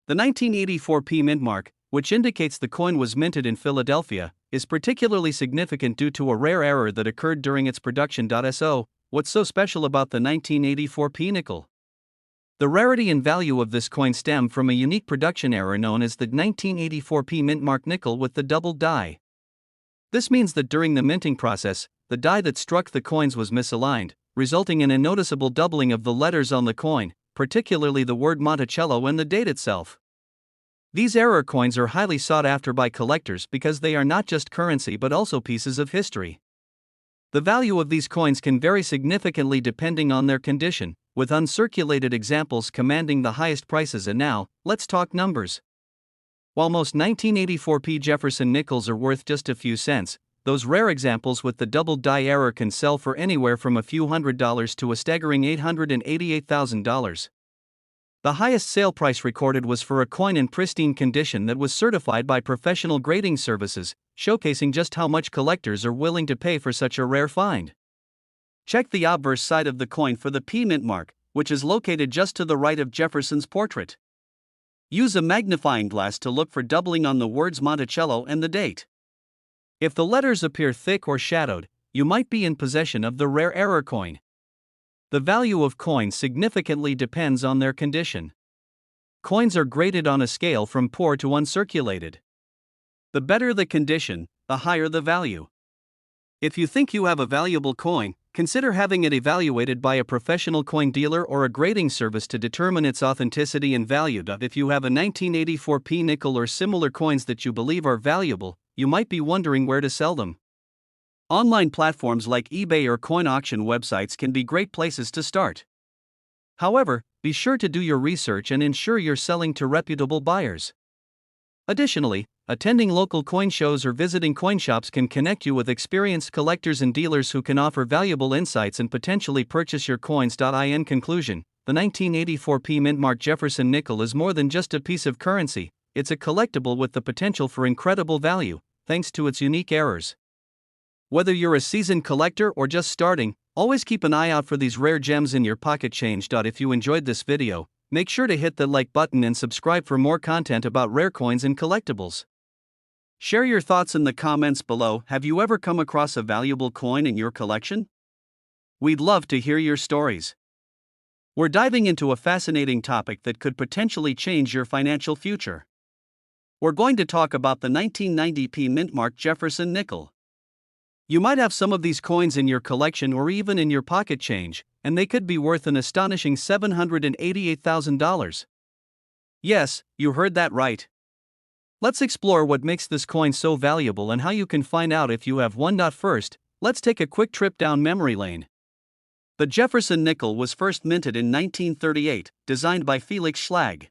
The 1984 P mint mark, which indicates the coin was minted in Philadelphia, is particularly significant due to a rare error that occurred during its production. So, what's so special about the 1984 P nickel? The rarity and value of this coin stem from a unique production error known as the 1984 P mint mark nickel with the doubled die. This means that during the minting process, the die that struck the coins was misaligned, resulting in a noticeable doubling of the letters on the coin, particularly the word Monticello and the date itself. These error coins are highly sought after by collectors because they are not just currency but also pieces of history. The value of these coins can vary significantly depending on their condition, with uncirculated examples commanding the highest prices. And now, let's talk numbers. While most 1984 P Jefferson nickels are worth just a few cents, those rare examples with the double die error can sell for anywhere from a few $100s to a staggering $888,000. The highest sale price recorded was for a coin in pristine condition that was certified by professional grading services, showcasing just how much collectors are willing to pay for such a rare find. Check the obverse side of the coin for the P mint mark, which is located just to the right of Jefferson's portrait. Use a magnifying glass to look for doubling on the words Monticello and the date. If the letters appear thick or shadowed, you might be in possession of the rare error coin. The value of coins significantly depends on their condition. Coins are graded on a scale from poor to uncirculated. The better the condition, the higher the value. If you think you have a valuable coin, consider having it evaluated by a professional coin dealer or a grading service to determine its authenticity and value. If you have a 1984 P nickel or similar coins that you believe are valuable, you might be wondering where to sell them. Online platforms like eBay or coin auction websites can be great places to start. However, be sure to do your research and ensure you're selling to reputable buyers. Additionally, attending local coin shows or visiting coin shops can connect you with experienced collectors and dealers who can offer valuable insights and potentially purchase your coins. In conclusion, the 1984 P mint mark Jefferson nickel is more than just a piece of currency, it's a collectible with the potential for incredible value, thanks to its unique errors. Whether you're a seasoned collector or just starting, always keep an eye out for these rare gems in your pocket change. If you enjoyed this video, make sure to hit the like button and subscribe for more content about rare coins and collectibles. Share your thoughts in the comments below. Have you ever come across a valuable coin in your collection? We'd love to hear your stories. We're diving into a fascinating topic that could potentially change your financial future. We're going to talk about the 1990 P mint mark Jefferson nickel. You might have some of these coins in your collection or even in your pocket change, and they could be worth an astonishing $788,000. Yes, you heard that right. Let's explore what makes this coin so valuable and how you can find out if you have one. First, let's take a quick trip down memory lane. The Jefferson nickel was first minted in 1938, designed by Felix Schlag.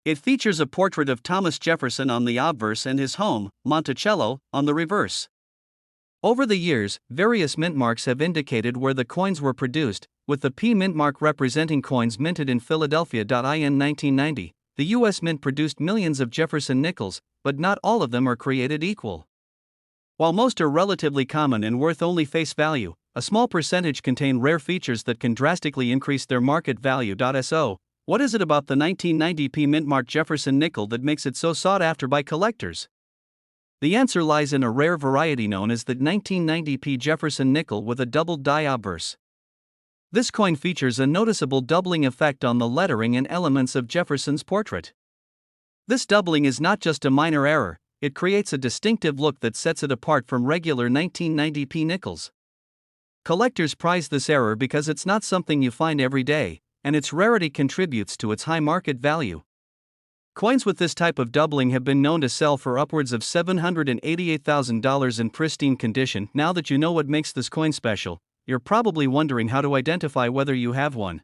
It features a portrait of Thomas Jefferson on the obverse and his home, Monticello, on the reverse. Over the years, various mint marks have indicated where the coins were produced, with the P mint mark representing coins minted in Philadelphia. In 1990, the U.S. Mint produced millions of Jefferson nickels, but not all of them are created equal. While most are relatively common and worth only face value, a small percentage contain rare features that can drastically increase their market value. So, what is it about the 1990 P mint mark Jefferson nickel that makes it so sought after by collectors? The answer lies in a rare variety known as the 1990 P Jefferson nickel with a doubled die obverse. This coin features a noticeable doubling effect on the lettering and elements of Jefferson's portrait. This doubling is not just a minor error, it creates a distinctive look that sets it apart from regular 1990 P nickels. Collectors prize this error because it's not something you find every day, and its rarity contributes to its high market value. Coins with this type of doubling have been known to sell for upwards of $788,000 in pristine condition. Now that you know what makes this coin special, you're probably wondering how to identify whether you have one.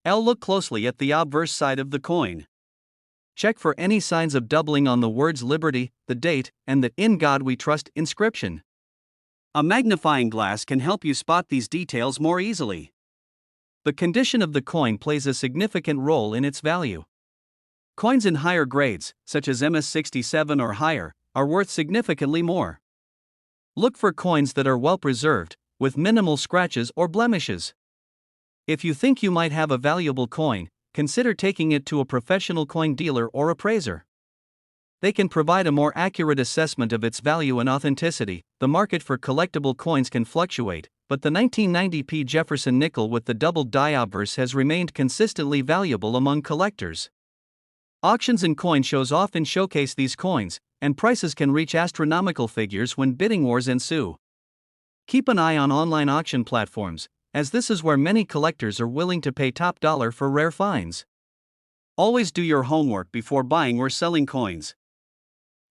Look closely at the obverse side of the coin. Check for any signs of doubling on the words Liberty, the date, and the "In God We Trust" inscription. A magnifying glass can help you spot these details more easily. The condition of the coin plays a significant role in its value. Coins in higher grades, such as MS-67 or higher, are worth significantly more. Look for coins that are well preserved, with minimal scratches or blemishes. If you think you might have a valuable coin, consider taking it to a professional coin dealer or appraiser. They can provide a more accurate assessment of its value and authenticity. The market for collectible coins can fluctuate, but the 1990 P Jefferson nickel with the doubled die obverse has remained consistently valuable among collectors. Auctions and coin shows often showcase these coins, and prices can reach astronomical figures when bidding wars ensue. Keep an eye on online auction platforms, as this is where many collectors are willing to pay top dollar for rare finds. Always do your homework before buying or selling coins.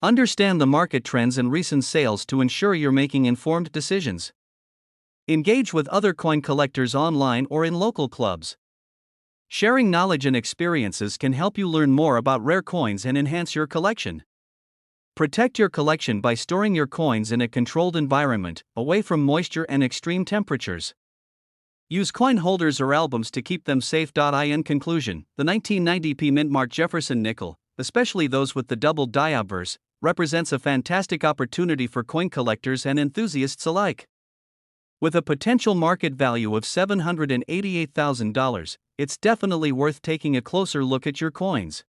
Understand the market trends and recent sales to ensure you're making informed decisions. Engage with other coin collectors online or in local clubs. Sharing knowledge and experiences can help you learn more about rare coins and enhance your collection. Protect your collection by storing your coins in a controlled environment, away from moisture and extreme temperatures. Use coin holders or albums to keep them safe. In conclusion, the 1990 P mint-marked Jefferson nickel, especially those with the double die obverse, represents a fantastic opportunity for coin collectors and enthusiasts alike. With a potential market value of $788,000, it's definitely worth taking a closer look at your coins.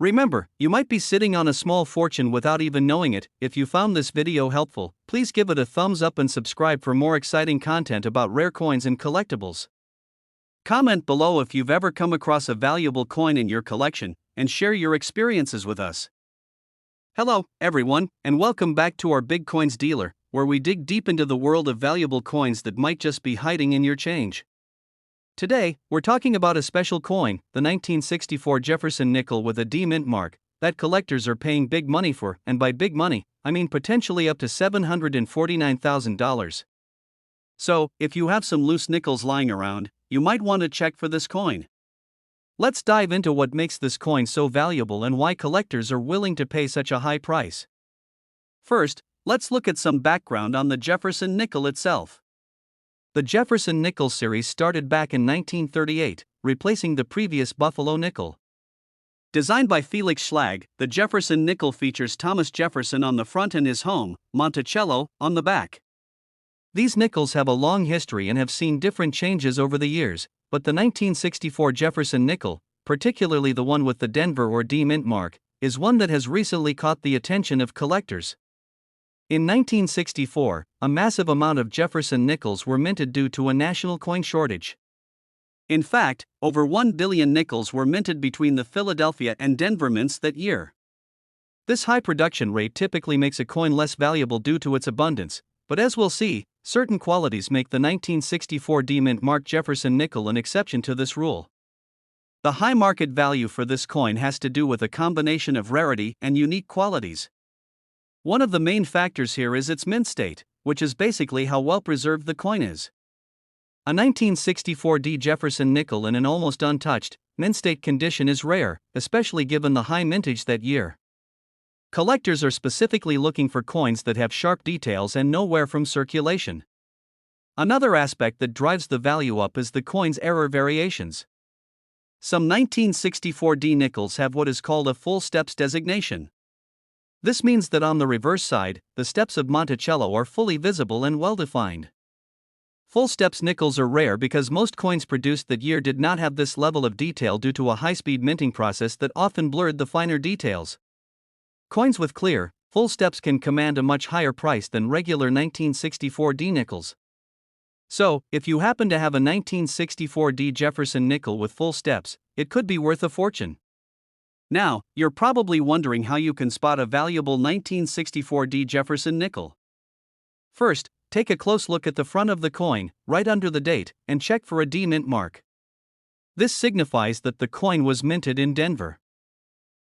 Remember, you might be sitting on a small fortune without even knowing it. If you found this video helpful, please give it a thumbs up and subscribe for more exciting content about rare coins and collectibles. Comment below if you've ever come across a valuable coin in your collection, and share your experiences with us. Hello, everyone, and welcome back to our Big Coins Dealer, where we dig deep into the world of valuable coins that might just be hiding in your change. Today, we're talking about a special coin, the 1964 Jefferson nickel with a D mint mark, that collectors are paying big money for, and by big money, I mean potentially up to $749,000. So, if you have some loose nickels lying around, you might want to check for this coin. Let's dive into what makes this coin so valuable and why collectors are willing to pay such a high price. First, let's look at some background on the Jefferson nickel itself. The Jefferson nickel series started back in 1938, replacing the previous Buffalo nickel. Designed by Felix Schlag, the Jefferson nickel features Thomas Jefferson on the front and his home, Monticello, on the back. These nickels have a long history and have seen different changes over the years, but the 1964 Jefferson nickel, particularly the one with the Denver or D mint mark, is one that has recently caught the attention of collectors. In 1964, a massive amount of Jefferson nickels were minted due to a national coin shortage. In fact, over 1 billion nickels were minted between the Philadelphia and Denver mints that year. This high production rate typically makes a coin less valuable due to its abundance, but as we'll see, certain qualities make the 1964 D mint-marked Jefferson nickel an exception to this rule. The high market value for this coin has to do with a combination of rarity and unique qualities. One of the main factors here is its mint state, which is basically how well preserved the coin is. A 1964 D Jefferson nickel in an almost untouched, mint state condition is rare, especially given the high mintage that year. Collectors are specifically looking for coins that have sharp details and no wear from circulation. Another aspect that drives the value up is the coin's error variations. Some 1964 D nickels have what is called a full steps designation. This means that on the reverse side, the steps of Monticello are fully visible and well-defined. Full steps nickels are rare because most coins produced that year did not have this level of detail due to a high-speed minting process that often blurred the finer details. Coins with clear, full steps can command a much higher price than regular 1964 D nickels. So, if you happen to have a 1964 D Jefferson nickel with full steps, it could be worth a fortune. Now, you're probably wondering how you can spot a valuable 1964 D Jefferson nickel. First, take a close look at the front of the coin, right under the date, and check for a D mint mark. This signifies that the coin was minted in Denver.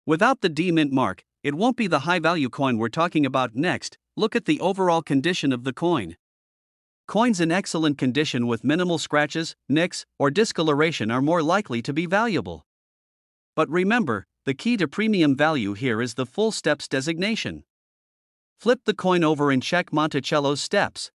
Without the D mint mark, it won't be the high-value coin we're talking about next. Look at the overall condition of the coin. Coins in excellent condition with minimal scratches, nicks, or discoloration are more likely to be valuable. But remember, the key to premium value here is the full steps designation. Flip the coin over and check Monticello's steps.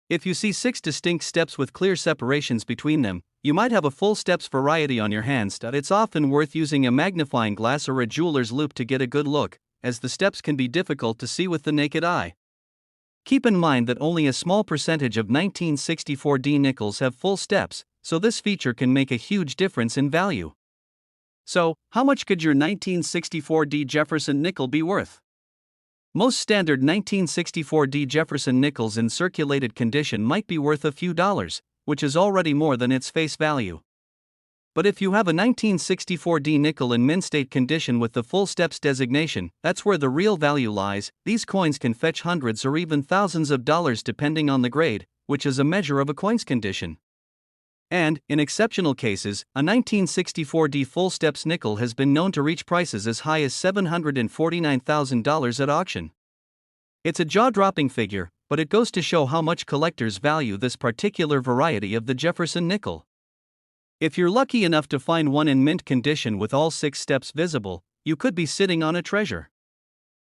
If you see 6 distinct steps with clear separations between them, you might have a full steps variety on your hands. It's often worth using a magnifying glass or a jeweler's loupe to get a good look, as the steps can be difficult to see with the naked eye. Keep in mind that only a small percentage of 1964 D nickels have full steps, so this feature can make a huge difference in value. So, how much could your 1964 D Jefferson nickel be worth? Most standard 1964 D Jefferson nickels in circulated condition might be worth a few dollars, which is already more than its face value. But if you have a 1964 D nickel in mint state condition with the full steps designation, that's where the real value lies. These coins can fetch hundreds or even thousands of dollars depending on the grade, which is a measure of a coin's condition. And, in exceptional cases, a 1964 D full steps nickel has been known to reach prices as high as $749,000 at auction. It's a jaw-dropping figure, but it goes to show how much collectors value this particular variety of the Jefferson nickel. If you're lucky enough to find one in mint condition with all 6 steps visible, you could be sitting on a treasure.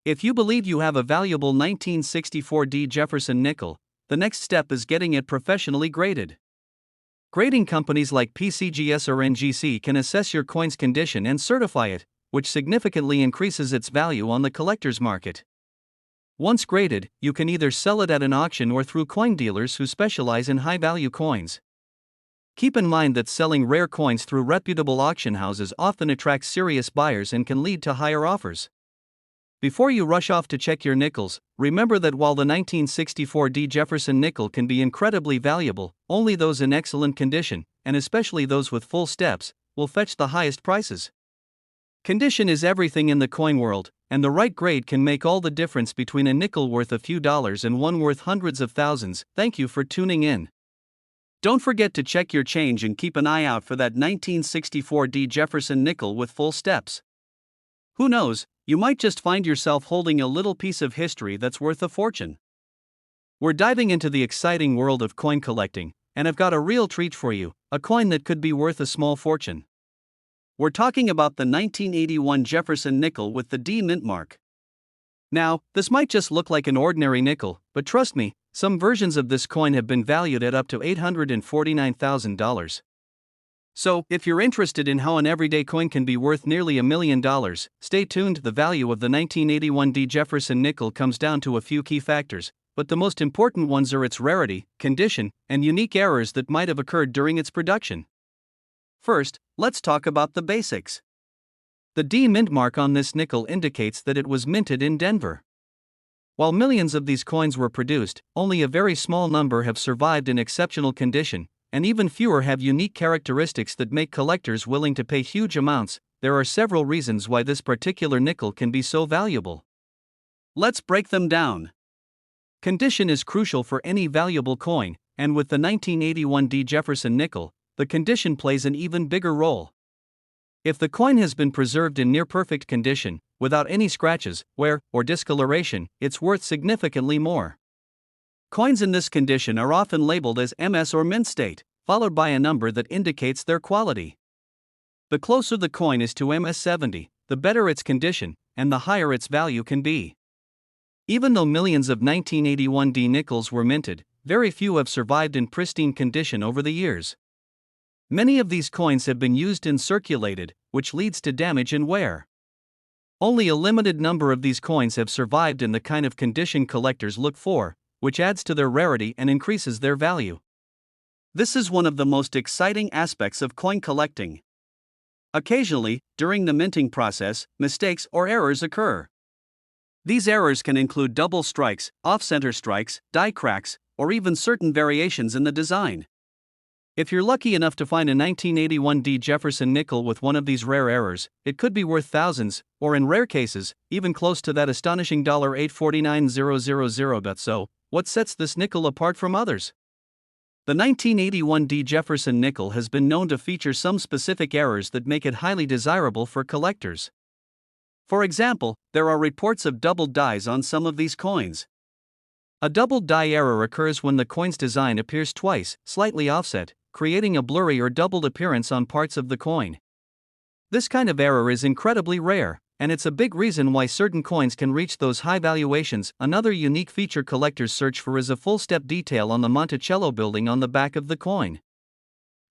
If you believe you have a valuable 1964 D Jefferson nickel, the next step is getting it professionally graded. Grading companies like P Jefferson or NGC can assess your coin's condition and certify it, which significantly increases its value on the collector's market. Once graded, you can either sell it at an auction or through coin dealers who specialize in high-value coins. Keep in mind that selling rare coins through reputable auction houses often attracts serious buyers and can lead to higher offers. Before you rush off to check your nickels, remember that while the 1964 D Jefferson nickel can be incredibly valuable, only those in excellent condition, and especially those with full steps, will fetch the highest prices. Condition is everything in the coin world, and the right grade can make all the difference between a nickel worth a few dollars and one worth hundreds of thousands. Thank you for tuning in. Don't forget to check your change and keep an eye out for that 1964 D Jefferson nickel with full steps. Who knows, you might just find yourself holding a little piece of history that's worth a fortune. We're diving into the exciting world of coin collecting, and I've got a real treat for you, a coin that could be worth a small fortune. We're talking about the 1981 Jefferson nickel with the D mint mark. Now, this might just look like an ordinary nickel, but trust me, some versions of this coin have been valued at up to $849,000. So, if you're interested in how an everyday coin can be worth nearly $1 million, stay tuned. The value of the 1981 D Jefferson nickel comes down to a few key factors, but the most important ones are its rarity, condition, and unique errors that might have occurred during its production. First, let's talk about the basics. The D mint mark on this nickel indicates that it was minted in Denver. While millions of these coins were produced, only a very small number have survived in exceptional condition, and even fewer have unique characteristics that make collectors willing to pay huge amounts. There are several reasons why this particular nickel can be so valuable. Let's break them down. Condition is crucial for any valuable coin, and with the 1981 D Jefferson nickel, the condition plays an even bigger role. If the coin has been preserved in near-perfect condition, without any scratches, wear, or discoloration, it's worth significantly more. Coins in this condition are often labeled as MS or mint state, followed by a number that indicates their quality. The closer the coin is to MS70, the better its condition, and the higher its value can be. Even though millions of 1981 D nickels were minted, very few have survived in pristine condition over the years. Many of these coins have been used and circulated, which leads to damage and wear. Only a limited number of these coins have survived in the kind of condition collectors look for, which adds to their rarity and increases their value. This is one of the most exciting aspects of coin collecting. Occasionally, during the minting process, mistakes or errors occur. These errors can include double strikes, off-center strikes, die cracks, or even certain variations in the design. If you're lucky enough to find a 1981 D Jefferson nickel with one of these rare errors, it could be worth thousands, or in rare cases, even close to that astonishing $849,000. So, what sets this nickel apart from others? The 1981 D Jefferson nickel has been known to feature some specific errors that make it highly desirable for collectors. For example, there are reports of doubled dies on some of these coins. A doubled die error occurs when the coin's design appears twice, slightly offset, creating a blurry or doubled appearance on parts of the coin. This kind of error is incredibly rare, and it's a big reason why certain coins can reach those high valuations. Another unique feature collectors search for is a full-step detail on the Monticello building on the back of the coin.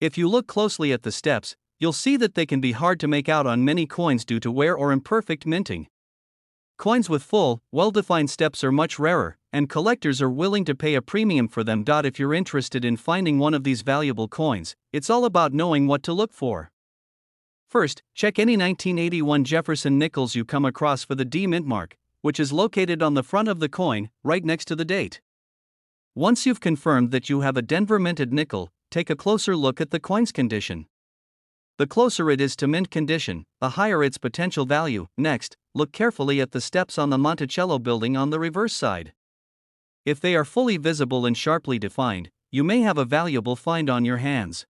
If you look closely at the steps, you'll see that they can be hard to make out on many coins due to wear or imperfect minting. Coins with full, well-defined steps are much rarer, and collectors are willing to pay a premium for them. If you're interested in finding one of these valuable coins, it's all about knowing what to look for. First, check any 1981 Jefferson nickels you come across for the D mint mark, which is located on the front of the coin, right next to the date. Once you've confirmed that you have a Denver minted nickel, take a closer look at the coin's condition. The closer it is to mint condition, the higher its potential value. Next, look carefully at the steps on the Monticello building on the reverse side. If they are fully visible and sharply defined, you may have a valuable find on your hands.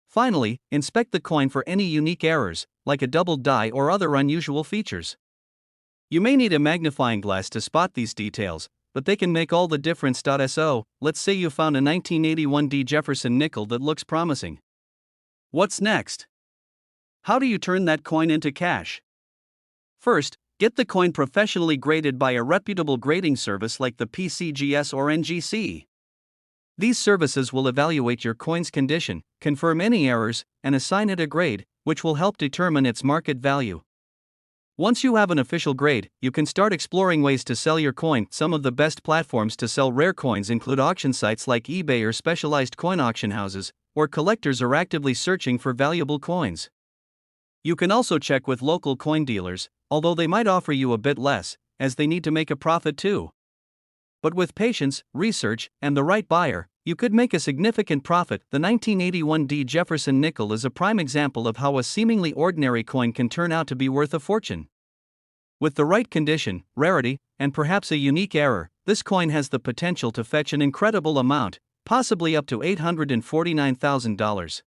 Finally, inspect the coin for any unique errors, like a doubled die or other unusual features. You may need a magnifying glass to spot these details, but they can make all the difference. So, let's say you found a 1981 D Jefferson nickel that looks promising. What's next? How do you turn that coin into cash? First, get the coin professionally graded by a reputable grading service like the PCGS or NGC. These services will evaluate your coin's condition, confirm any errors, and assign it a grade, which will help determine its market value. Once you have an official grade, you can start exploring ways to sell your coin. Some of the best platforms to sell rare coins include auction sites like eBay or specialized coin auction houses, where collectors are actively searching for valuable coins. You can also check with local coin dealers, although they might offer you a bit less, as they need to make a profit too. But with patience, research, and the right buyer, you could make a significant profit. The 1981 D Jefferson nickel is a prime example of how a seemingly ordinary coin can turn out to be worth a fortune. With the right condition, rarity, and perhaps a unique error, this coin has the potential to fetch an incredible amount, possibly up to $849,000.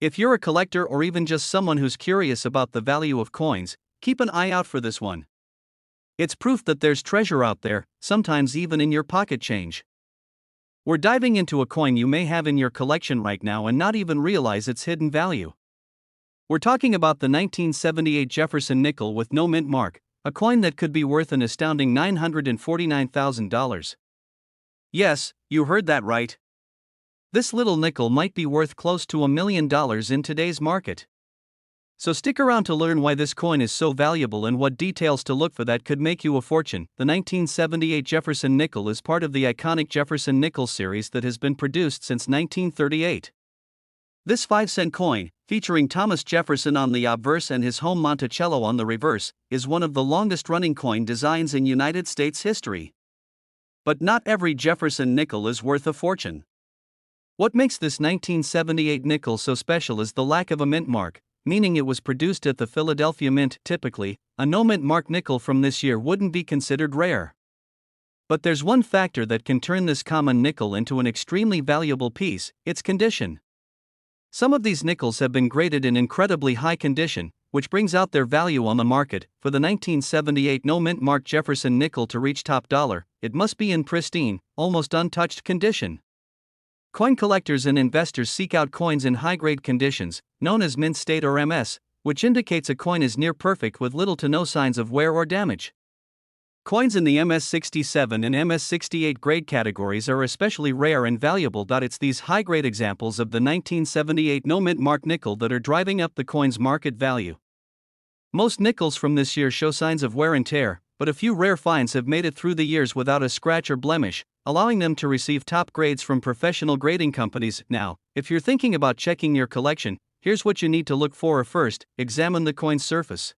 If you're a collector or even just someone who's curious about the value of coins, keep an eye out for this one. It's proof that there's treasure out there, sometimes even in your pocket change. We're diving into a coin you may have in your collection right now and not even realize its hidden value. We're talking about the 1978 Jefferson nickel with no mint mark, a coin that could be worth an astounding $949,000. Yes, you heard that right. This little nickel might be worth close to $1 million in today's market. So stick around to learn why this coin is so valuable and what details to look for that could make you a fortune. The 1978 Jefferson nickel is part of the iconic Jefferson Nickels series that has been produced since 1938. This 5-cent coin, featuring Thomas Jefferson on the obverse and his home Monticello on the reverse, is one of the longest-running coin designs in United States history. But not every Jefferson nickel is worth a fortune. What makes this 1978 nickel so special is the lack of a mint mark, meaning it was produced at the Philadelphia Mint. Typically, a no-mint mark nickel from this year wouldn't be considered rare. But there's one factor that can turn this common nickel into an extremely valuable piece: its condition. Some of these nickels have been graded in incredibly high condition, which brings out their value on the market. For the 1978 no-mint mark Jefferson nickel to reach top dollar, it must be in pristine, almost untouched condition. Coin collectors and investors seek out coins in high-grade conditions, known as mint state or MS, which indicates a coin is near perfect with little to no signs of wear or damage. Coins in the MS-67 and MS-68 grade categories are especially rare and valuable. It's these high-grade examples of the 1978 no-mint mark nickel that are driving up the coin's market value. Most nickels from this year show signs of wear and tear, but a few rare finds have made it through the years without a scratch or blemish, allowing them to receive top grades from professional grading companies. Now, if you're thinking about checking your collection, here's what you need to look for. First, examine the coin's surface.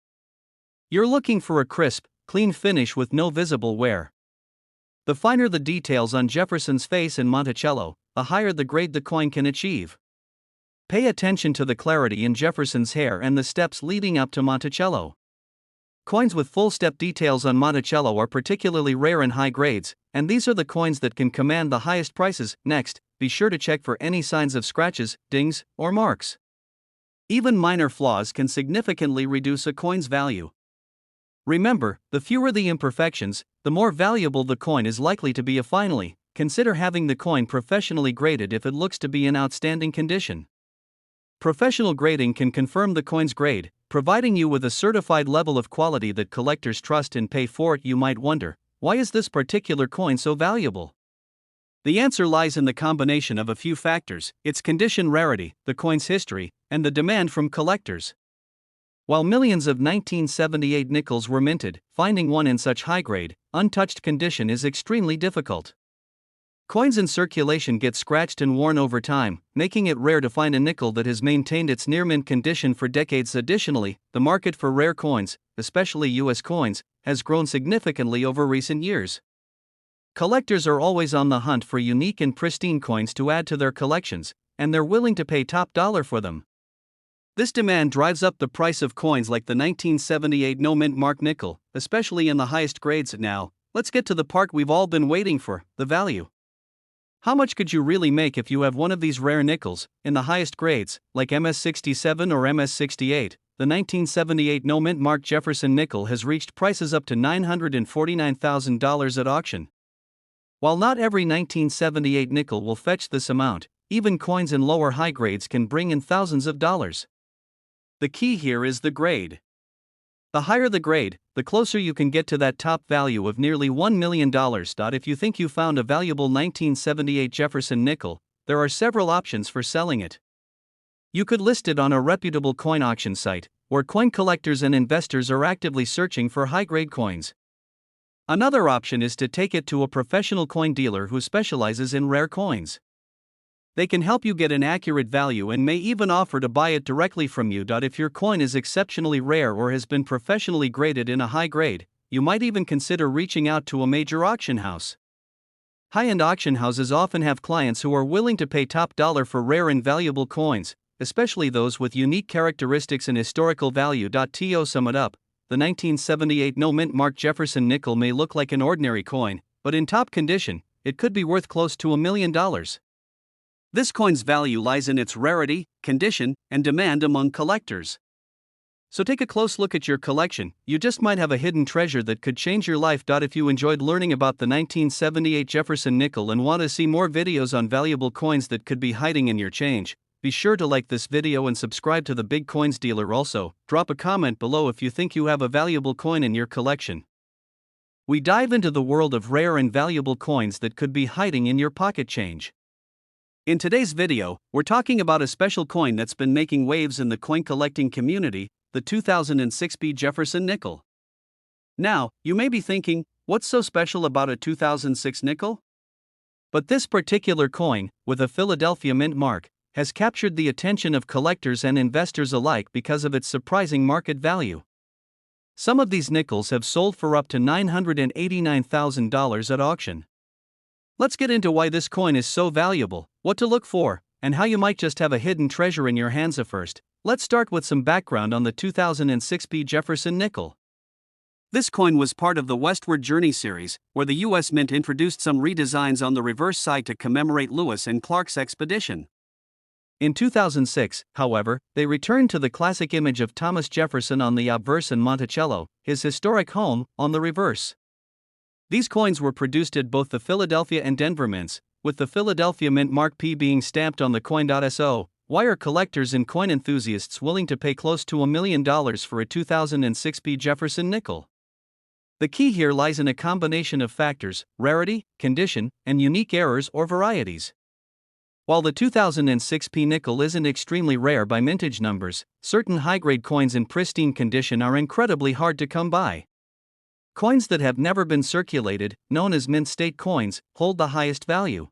You're looking for a crisp, clean finish with no visible wear. The finer the details on Jefferson's face and Monticello, the higher the grade the coin can achieve. Pay attention to the clarity in Jefferson's hair and the steps leading up to Monticello. Coins with full step details on Monticello are particularly rare in high grades, and these are the coins that can command the highest prices. Next, be sure to check for any signs of scratches, dings, or marks. Even minor flaws can significantly reduce a coin's value. Remember, the fewer the imperfections, the more valuable the coin is likely to be. Finally, consider having the coin professionally graded if it looks to be in outstanding condition. Professional grading can confirm the coin's grade, providing you with a certified level of quality that collectors trust and pay for. You might wonder, why is this particular coin so valuable? The answer lies in the combination of a few factors: its condition, rarity, the coin's history, and the demand from collectors. While millions of 1978 nickels were minted, finding one in such high-grade, untouched condition is extremely difficult. Coins in circulation get scratched and worn over time, making it rare to find a nickel that has maintained its near-mint condition for decades. Additionally, the market for rare coins, especially U.S. coins, has grown significantly over recent years. Collectors are always on the hunt for unique and pristine coins to add to their collections, and they're willing to pay top dollar for them. This demand drives up the price of coins like the 1978 no-mint mark nickel, especially in the highest grades. Now, let's get to the part we've all been waiting for: the value. How much could you really make if you have one of these rare nickels, in the highest grades, like MS-67 or MS-68? The 1978 no-mint mark Jefferson nickel has reached prices up to $949,000 at auction. While not every 1978 nickel will fetch this amount, even coins in lower high grades can bring in thousands of dollars. The key here is the grade. The higher the grade, the closer you can get to that top value of nearly $1 million. If you think you found a valuable 1978 Jefferson nickel, there are several options for selling it. You could list it on a reputable coin auction site, where coin collectors and investors are actively searching for high-grade coins. Another option is to take it to a professional coin dealer who specializes in rare coins. They can help you get an accurate value and may even offer to buy it directly from you. If your coin is exceptionally rare or has been professionally graded in a high grade, you might even consider reaching out to a major auction house. High-end auction houses often have clients who are willing to pay top dollar for rare and valuable coins, especially those with unique characteristics and historical value. To sum it up, the 1978 no-mint mark Jefferson nickel may look like an ordinary coin, but in top condition, it could be worth close to $1 million. This coin's value lies in its rarity, condition, and demand among collectors. So take a close look at your collection. You just might have a hidden treasure that could change your life. If you enjoyed learning about the 1978 Jefferson nickel and want to see more videos on valuable coins that could be hiding in your change, be sure to like this video and subscribe to the Big Coins Dealer. Also, drop a comment below if you think you have a valuable coin in your collection. We dive into the world of rare and valuable coins that could be hiding in your pocket change. In today's video, we're talking about a special coin that's been making waves in the coin collecting community, the 2006 P Jefferson nickel. Now, you may be thinking, what's so special about a 2006 nickel? But this particular coin, with a Philadelphia mint mark, has captured the attention of collectors and investors alike because of its surprising market value. Some of these nickels have sold for up to $989,000 at auction. Let's get into why this coin is so valuable, what to look for, and how you might just have a hidden treasure in your hands. First, let's start with some background on the 2006 P Jefferson nickel. This coin was part of the Westward Journey series, where the U.S. Mint introduced some redesigns on the reverse side to commemorate Lewis and Clark's expedition. In 2006, however, they returned to the classic image of Thomas Jefferson on the obverse and Monticello, his historic home, on the reverse. These coins were produced at both the Philadelphia and Denver mints, with the Philadelphia mint mark P being stamped on the coin. So, why are collectors and coin enthusiasts willing to pay close to $1 million for a 2006 P Jefferson nickel? The key here lies in a combination of factors: rarity, condition, and unique errors or varieties. While the 2006 P nickel isn't extremely rare by mintage numbers, certain high-grade coins in pristine condition are incredibly hard to come by. Coins that have never been circulated, known as mint state coins, hold the highest value.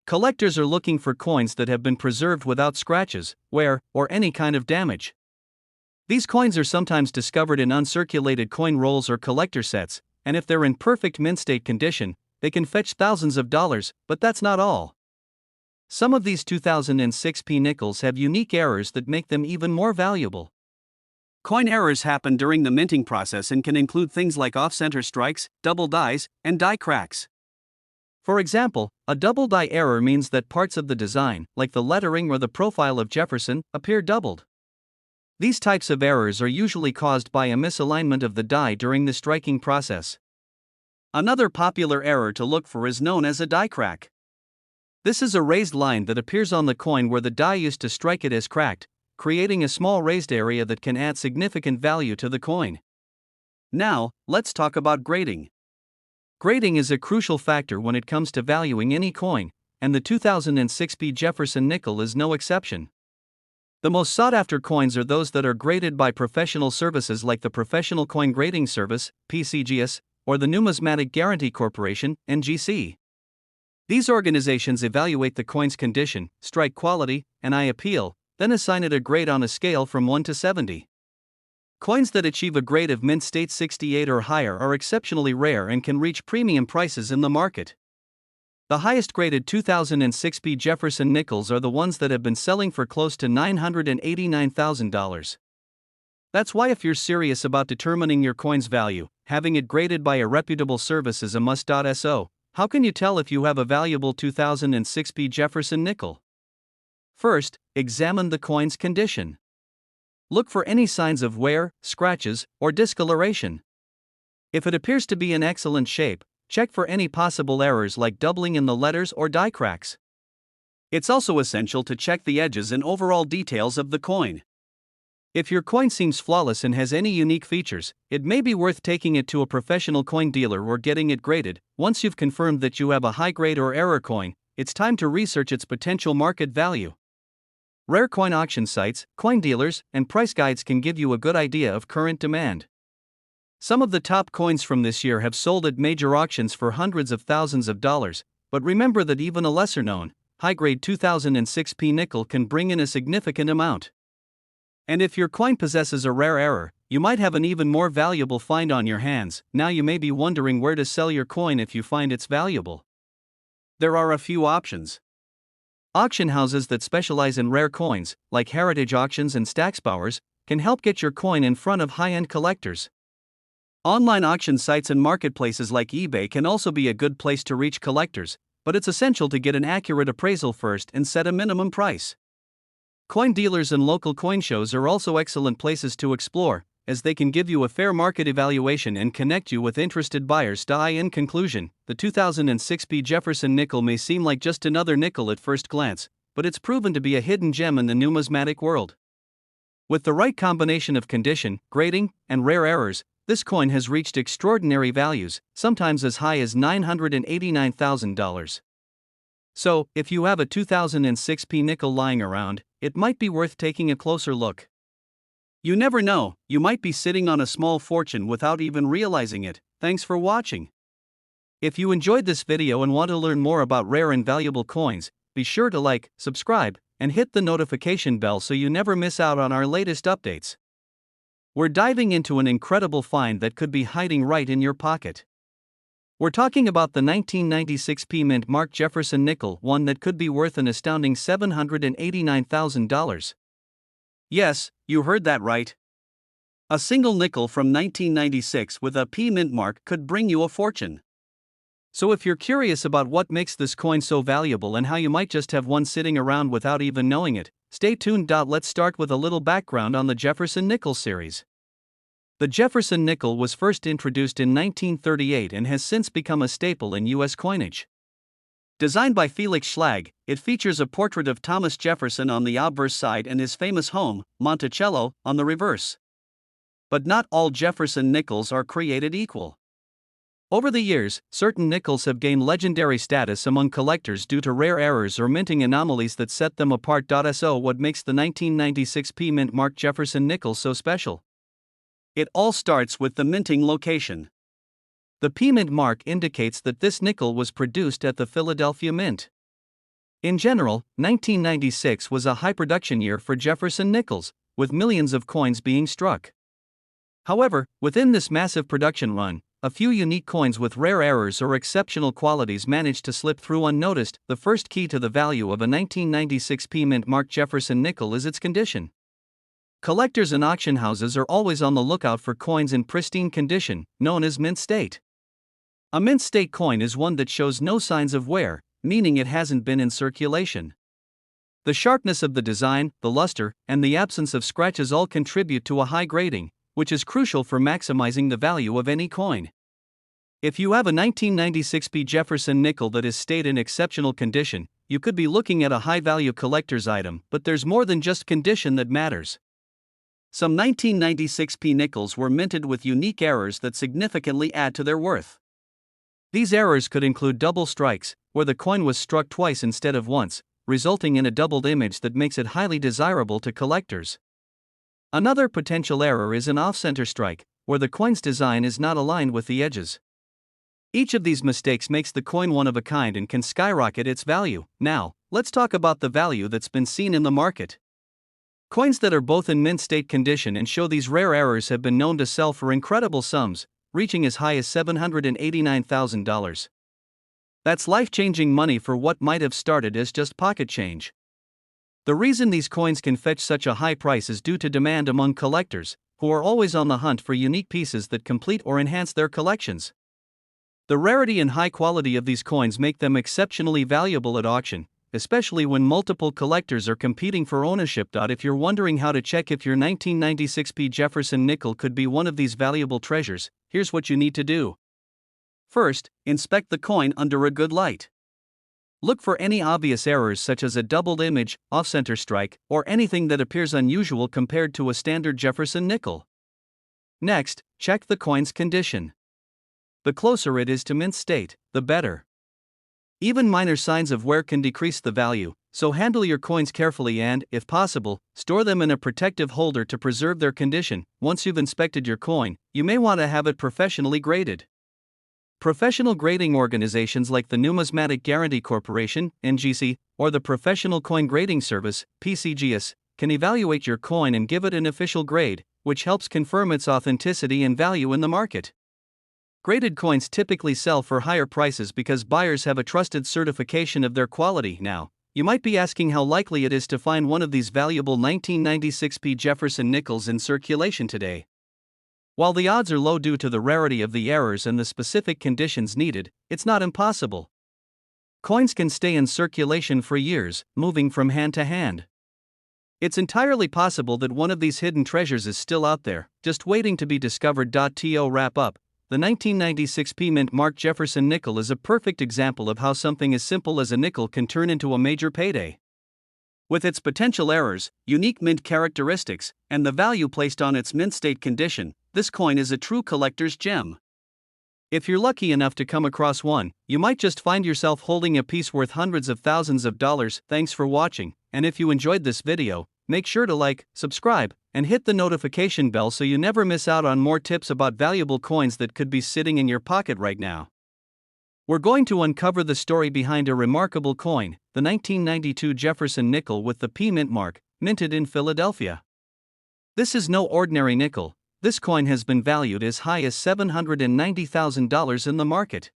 Collectors are looking for coins that have been preserved without scratches, wear, or any kind of damage. These coins are sometimes discovered in uncirculated coin rolls or collector sets, and if they're in perfect mint state condition, they can fetch thousands of dollars, but that's not all. Some of these 2006 P nickels have unique errors that make them even more valuable. Coin errors happen during the minting process and can include things like off-center strikes, double dies, and die cracks. For example, a double die error means that parts of the design, like the lettering or the profile of Jefferson, appear doubled. These types of errors are usually caused by a misalignment of the die during the striking process. Another popular error to look for is known as a die crack. This is a raised line that appears on the coin where the die used to strike it as cracked, creating a small raised area that can add significant value to the coin. Now, let's talk about grading. Grading is a crucial factor when it comes to valuing any coin, and the 2006 P Jefferson nickel is no exception. The most sought-after coins are those that are graded by professional services like the Professional Coin Grading Service, PCGS, or the Numismatic Guarantee Corporation, NGC. These organizations evaluate the coin's condition, strike quality, and eye appeal, then assign it a grade on a scale from 1 to 70. Coins that achieve a grade of mint state 68 or higher are exceptionally rare and can reach premium prices in the market. The highest graded 2006 P Jefferson nickels are the ones that have been selling for close to $989,000. That's why if you're serious about determining your coin's value, having it graded by a reputable service is a must. So, how can you tell if you have a valuable 2006 P Jefferson nickel? First, examine the coin's condition. Look for any signs of wear, scratches, or discoloration. If it appears to be in excellent shape, check for any possible errors like doubling in the letters or die cracks. It's also essential to check the edges and overall details of the coin. If your coin seems flawless and has any unique features, it may be worth taking it to a professional coin dealer or getting it graded. Once you've confirmed that you have a high grade or error coin, it's time to research its potential market value. Rare coin auction sites, coin dealers, and price guides can give you a good idea of current demand. Some of the top coins from this year have sold at major auctions for hundreds of thousands of dollars, but remember that even a lesser known, high-grade 2006 P nickel can bring in a significant amount. And if your coin possesses a rare error, you might have an even more valuable find on your hands. Now you may be wondering where to sell your coin if you find it's valuable. There are a few options. Auction houses that specialize in rare coins, like Heritage Auctions and Stacksbowers, can help get your coin in front of high-end collectors. Online auction sites and marketplaces like eBay can also be a good place to reach collectors, but it's essential to get an accurate appraisal first and set a minimum price. Coin dealers and local coin shows are also excellent places to explore, as they can give you a fair market evaluation and connect you with interested buyers. In conclusion, the 2006 P Jefferson nickel may seem like just another nickel at first glance, but it's proven to be a hidden gem in the numismatic world. With the right combination of condition, grading, and rare errors, this coin has reached extraordinary values, sometimes as high as $989,000. So, if you have a 2006 P nickel lying around, it might be worth taking a closer look. You never know, you might be sitting on a small fortune without even realizing it. Thanks for watching. If you enjoyed this video and want to learn more about rare and valuable coins, be sure to like, subscribe, and hit the notification bell so you never miss out on our latest updates. We're diving into an incredible find that could be hiding right in your pocket. We're talking about the 1996 P Mint Mark Jefferson nickel, one that could be worth an astounding $789,000. Yes, you heard that right. A single nickel from 1996 with a P Mint mark could bring you a fortune. So if you're curious about what makes this coin so valuable and how you might just have one sitting around without even knowing it, stay tuned. Let's start with a little background on the Jefferson Nickel series. The Jefferson nickel was first introduced in 1938 and has since become a staple in U.S. coinage. Designed by Felix Schlag, it features a portrait of Thomas Jefferson on the obverse side and his famous home, Monticello, on the reverse. But not all Jefferson nickels are created equal. Over the years, certain nickels have gained legendary status among collectors due to rare errors or minting anomalies that set them apart. So what makes the 1996 P Mint Mark Jefferson nickel so special? It all starts with the minting location. The P Mint mark indicates that this nickel was produced at the Philadelphia Mint. In general, 1996 was a high production year for Jefferson nickels, with millions of coins being struck. However, within this massive production run, a few unique coins with rare errors or exceptional qualities managed to slip through unnoticed. The first key to the value of a 1996 P Mint Mark Jefferson nickel is its condition. Collectors and auction houses are always on the lookout for coins in pristine condition, known as mint state. A mint state coin is one that shows no signs of wear, meaning it hasn't been in circulation. The sharpness of the design, the luster, and the absence of scratches all contribute to a high grading, which is crucial for maximizing the value of any coin. If you have a 1996 P Jefferson nickel that is stayed in exceptional condition, you could be looking at a high-value collector's item. But there's more than just condition that matters. Some 1996 P nickels were minted with unique errors that significantly add to their worth. These errors could include double strikes, where the coin was struck twice instead of once, resulting in a doubled image that makes it highly desirable to collectors. Another potential error is an off-center strike, where the coin's design is not aligned with the edges. Each of these mistakes makes the coin one of a kind and can skyrocket its value. Now, let's talk about the value that's been seen in the market. Coins that are both in mint state condition and show these rare errors have been known to sell for incredible sums, reaching as high as $789,000. That's life-changing money for what might have started as just pocket change. The reason these coins can fetch such a high price is due to demand among collectors, who are always on the hunt for unique pieces that complete or enhance their collections. The rarity and high quality of these coins make them exceptionally valuable at auction, especially when multiple collectors are competing for ownership. If you're wondering how to check if your 1996 P Jefferson nickel could be one of these valuable treasures, here's what you need to do. First, inspect the coin under a good light. Look for any obvious errors such as a doubled image, off-center strike, or anything that appears unusual compared to a standard Jefferson nickel. Next, check the coin's condition. The closer it is to mint state, the better. Even minor signs of wear can decrease the value, so handle your coins carefully and, if possible, store them in a protective holder to preserve their condition. Once you've inspected your coin, you may want to have it professionally graded. Professional grading organizations like the Numismatic Guarantee Corporation, NGC, or the Professional Coin Grading Service, PCGS, can evaluate your coin and give it an official grade, which helps confirm its authenticity and value in the market. Graded coins typically sell for higher prices because buyers have a trusted certification of their quality. Now, you might be asking how likely it is to find one of these valuable 1996 P Jefferson nickels in circulation today. While the odds are low due to the rarity of the errors and the specific conditions needed, it's not impossible. Coins can stay in circulation for years, moving from hand to hand. It's entirely possible that one of these hidden treasures is still out there, just waiting to be discovered. To wrap up, the 1996 P Mint Mark Jefferson nickel is a perfect example of how something as simple as a nickel can turn into a major payday. With its potential errors, unique mint characteristics, and the value placed on its mint state condition, this coin is a true collector's gem. If you're lucky enough to come across one, you might just find yourself holding a piece worth hundreds of thousands of dollars. Thanks for watching, and if you enjoyed this video, make sure to like, subscribe, and hit the notification bell so you never miss out on more tips about valuable coins that could be sitting in your pocket right now. We're going to uncover the story behind a remarkable coin, the 1992 Jefferson nickel with the P Mint mark, minted in Philadelphia. This is no ordinary nickel. This coin has been valued as high as $790,000 in the market.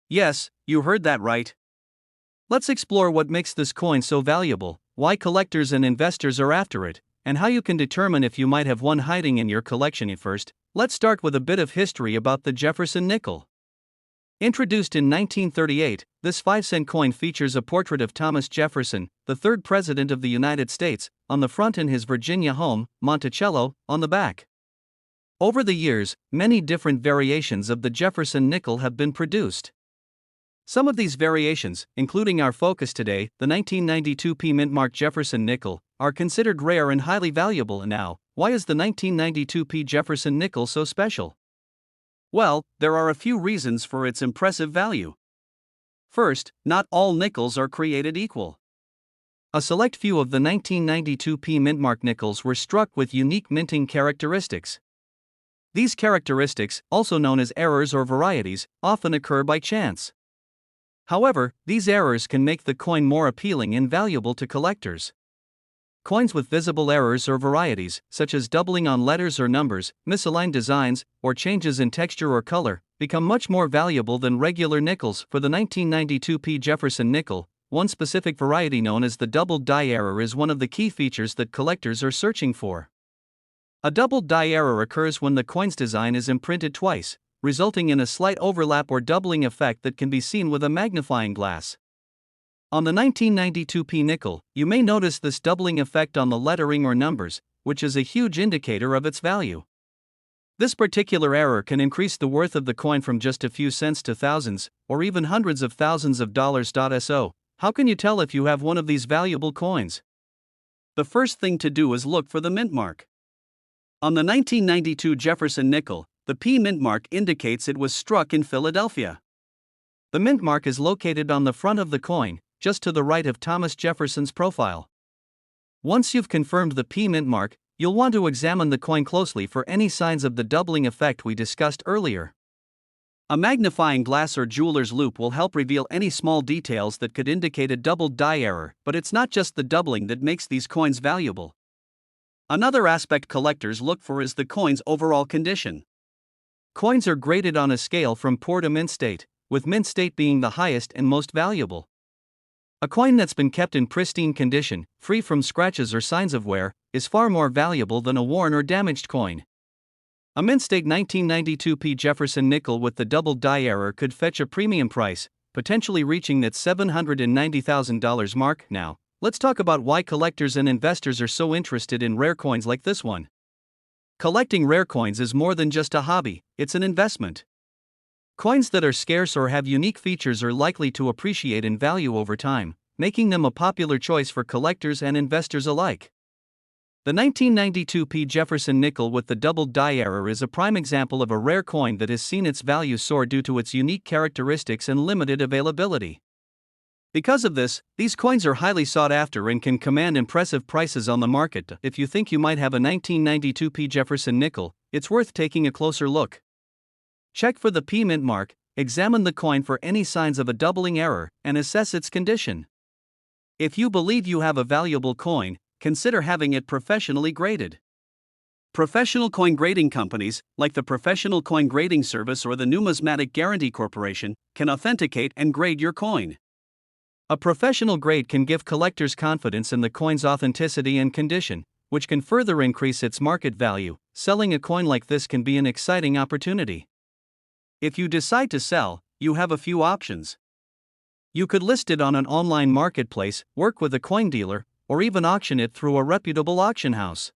Yes, you heard that right. Let's explore what makes this coin so valuable, why collectors and investors are after it, and how you can determine if you might have one hiding in your collection. First, let's start with a bit of history about the Jefferson nickel. Introduced in 1938, this 5-cent coin features a portrait of Thomas Jefferson, the third president of the United States, on the front and his Virginia home, Monticello, on the back. Over the years, many different variations of the Jefferson nickel have been produced. Some of these variations, including our focus today, the 1992 P Mint Mark Jefferson nickel, are considered rare and highly valuable. Now, why is the 1992 P Jefferson nickel so special? Well, there are a few reasons for its impressive value. First, not all nickels are created equal. A select few of the 1992 P Mint Mark nickels were struck with unique minting characteristics. These characteristics, also known as errors or varieties, often occur by chance. However, these errors can make the coin more appealing and valuable to collectors. Coins with visible errors or varieties, such as doubling on letters or numbers, misaligned designs, or changes in texture or color, become much more valuable than regular nickels. For the 1992 P Jefferson nickel, one specific variety known as the doubled die error is one of the key features that collectors are searching for. A doubled die error occurs when the coin's design is imprinted twice, resulting in a slight overlap or doubling effect that can be seen with a magnifying glass. On the 1992 P nickel, you may notice this doubling effect on the lettering or numbers, which is a huge indicator of its value. This particular error can increase the worth of the coin from just a few cents to thousands, or even hundreds of thousands of dollars. So, how can you tell if you have one of these valuable coins? The first thing to do is look for the mint mark. On the 1992 Jefferson nickel, the P mint mark indicates it was struck in Philadelphia. The mint mark is located on the front of the coin, just to the right of Thomas Jefferson's profile. Once you've confirmed the P mint mark, you'll want to examine the coin closely for any signs of the doubling effect we discussed earlier. A magnifying glass or jeweler's loupe will help reveal any small details that could indicate a doubled die error, but it's not just the doubling that makes these coins valuable. Another aspect collectors look for is the coin's overall condition. Coins are graded on a scale from poor to mint state, with mint state being the highest and most valuable. A coin that's been kept in pristine condition, free from scratches or signs of wear, is far more valuable than a worn or damaged coin. A mint state 1992 P Jefferson nickel with the double die error could fetch a premium price, potentially reaching that $790,000 mark. Now, let's talk about why collectors and investors are so interested in rare coins like this one. Collecting rare coins is more than just a hobby, it's an investment. Coins that are scarce or have unique features are likely to appreciate in value over time, making them a popular choice for collectors and investors alike. The 1992 P Jefferson nickel with the doubled die error is a prime example of a rare coin that has seen its value soar due to its unique characteristics and limited availability. Because of this, these coins are highly sought after and can command impressive prices on the market. If you think you might have a 1992 P Jefferson nickel, it's worth taking a closer look. Check for the P mint mark, examine the coin for any signs of a doubling error, and assess its condition. If you believe you have a valuable coin, consider having it professionally graded. Professional coin grading companies, like the Professional Coin Grading Service or the Numismatic Guarantee Corporation, can authenticate and grade your coin. A professional grade can give collectors confidence in the coin's authenticity and condition, which can further increase its market value. Selling a coin like this can be an exciting opportunity. If you decide to sell, you have a few options. You could list it on an online marketplace, work with a coin dealer, or even auction it through a reputable auction house.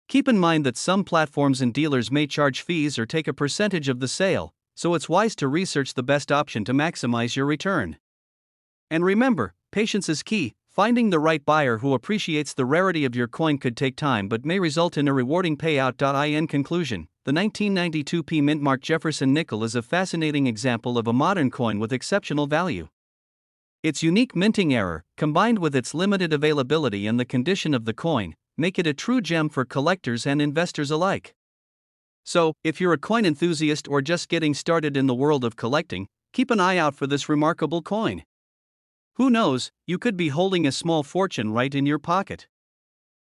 Keep in mind that some platforms and dealers may charge fees or take a percentage of the sale, so it's wise to research the best option to maximize your return. And remember, patience is key. Finding the right buyer who appreciates the rarity of your coin could take time but may result in a rewarding payout. In conclusion, the 1992 P mint mark Jefferson nickel is a fascinating example of a modern coin with exceptional value. Its unique minting error, combined with its limited availability and the condition of the coin, make it a true gem for collectors and investors alike. So, if you're a coin enthusiast or just getting started in the world of collecting, keep an eye out for this remarkable coin. Who knows, you could be holding a small fortune right in your pocket.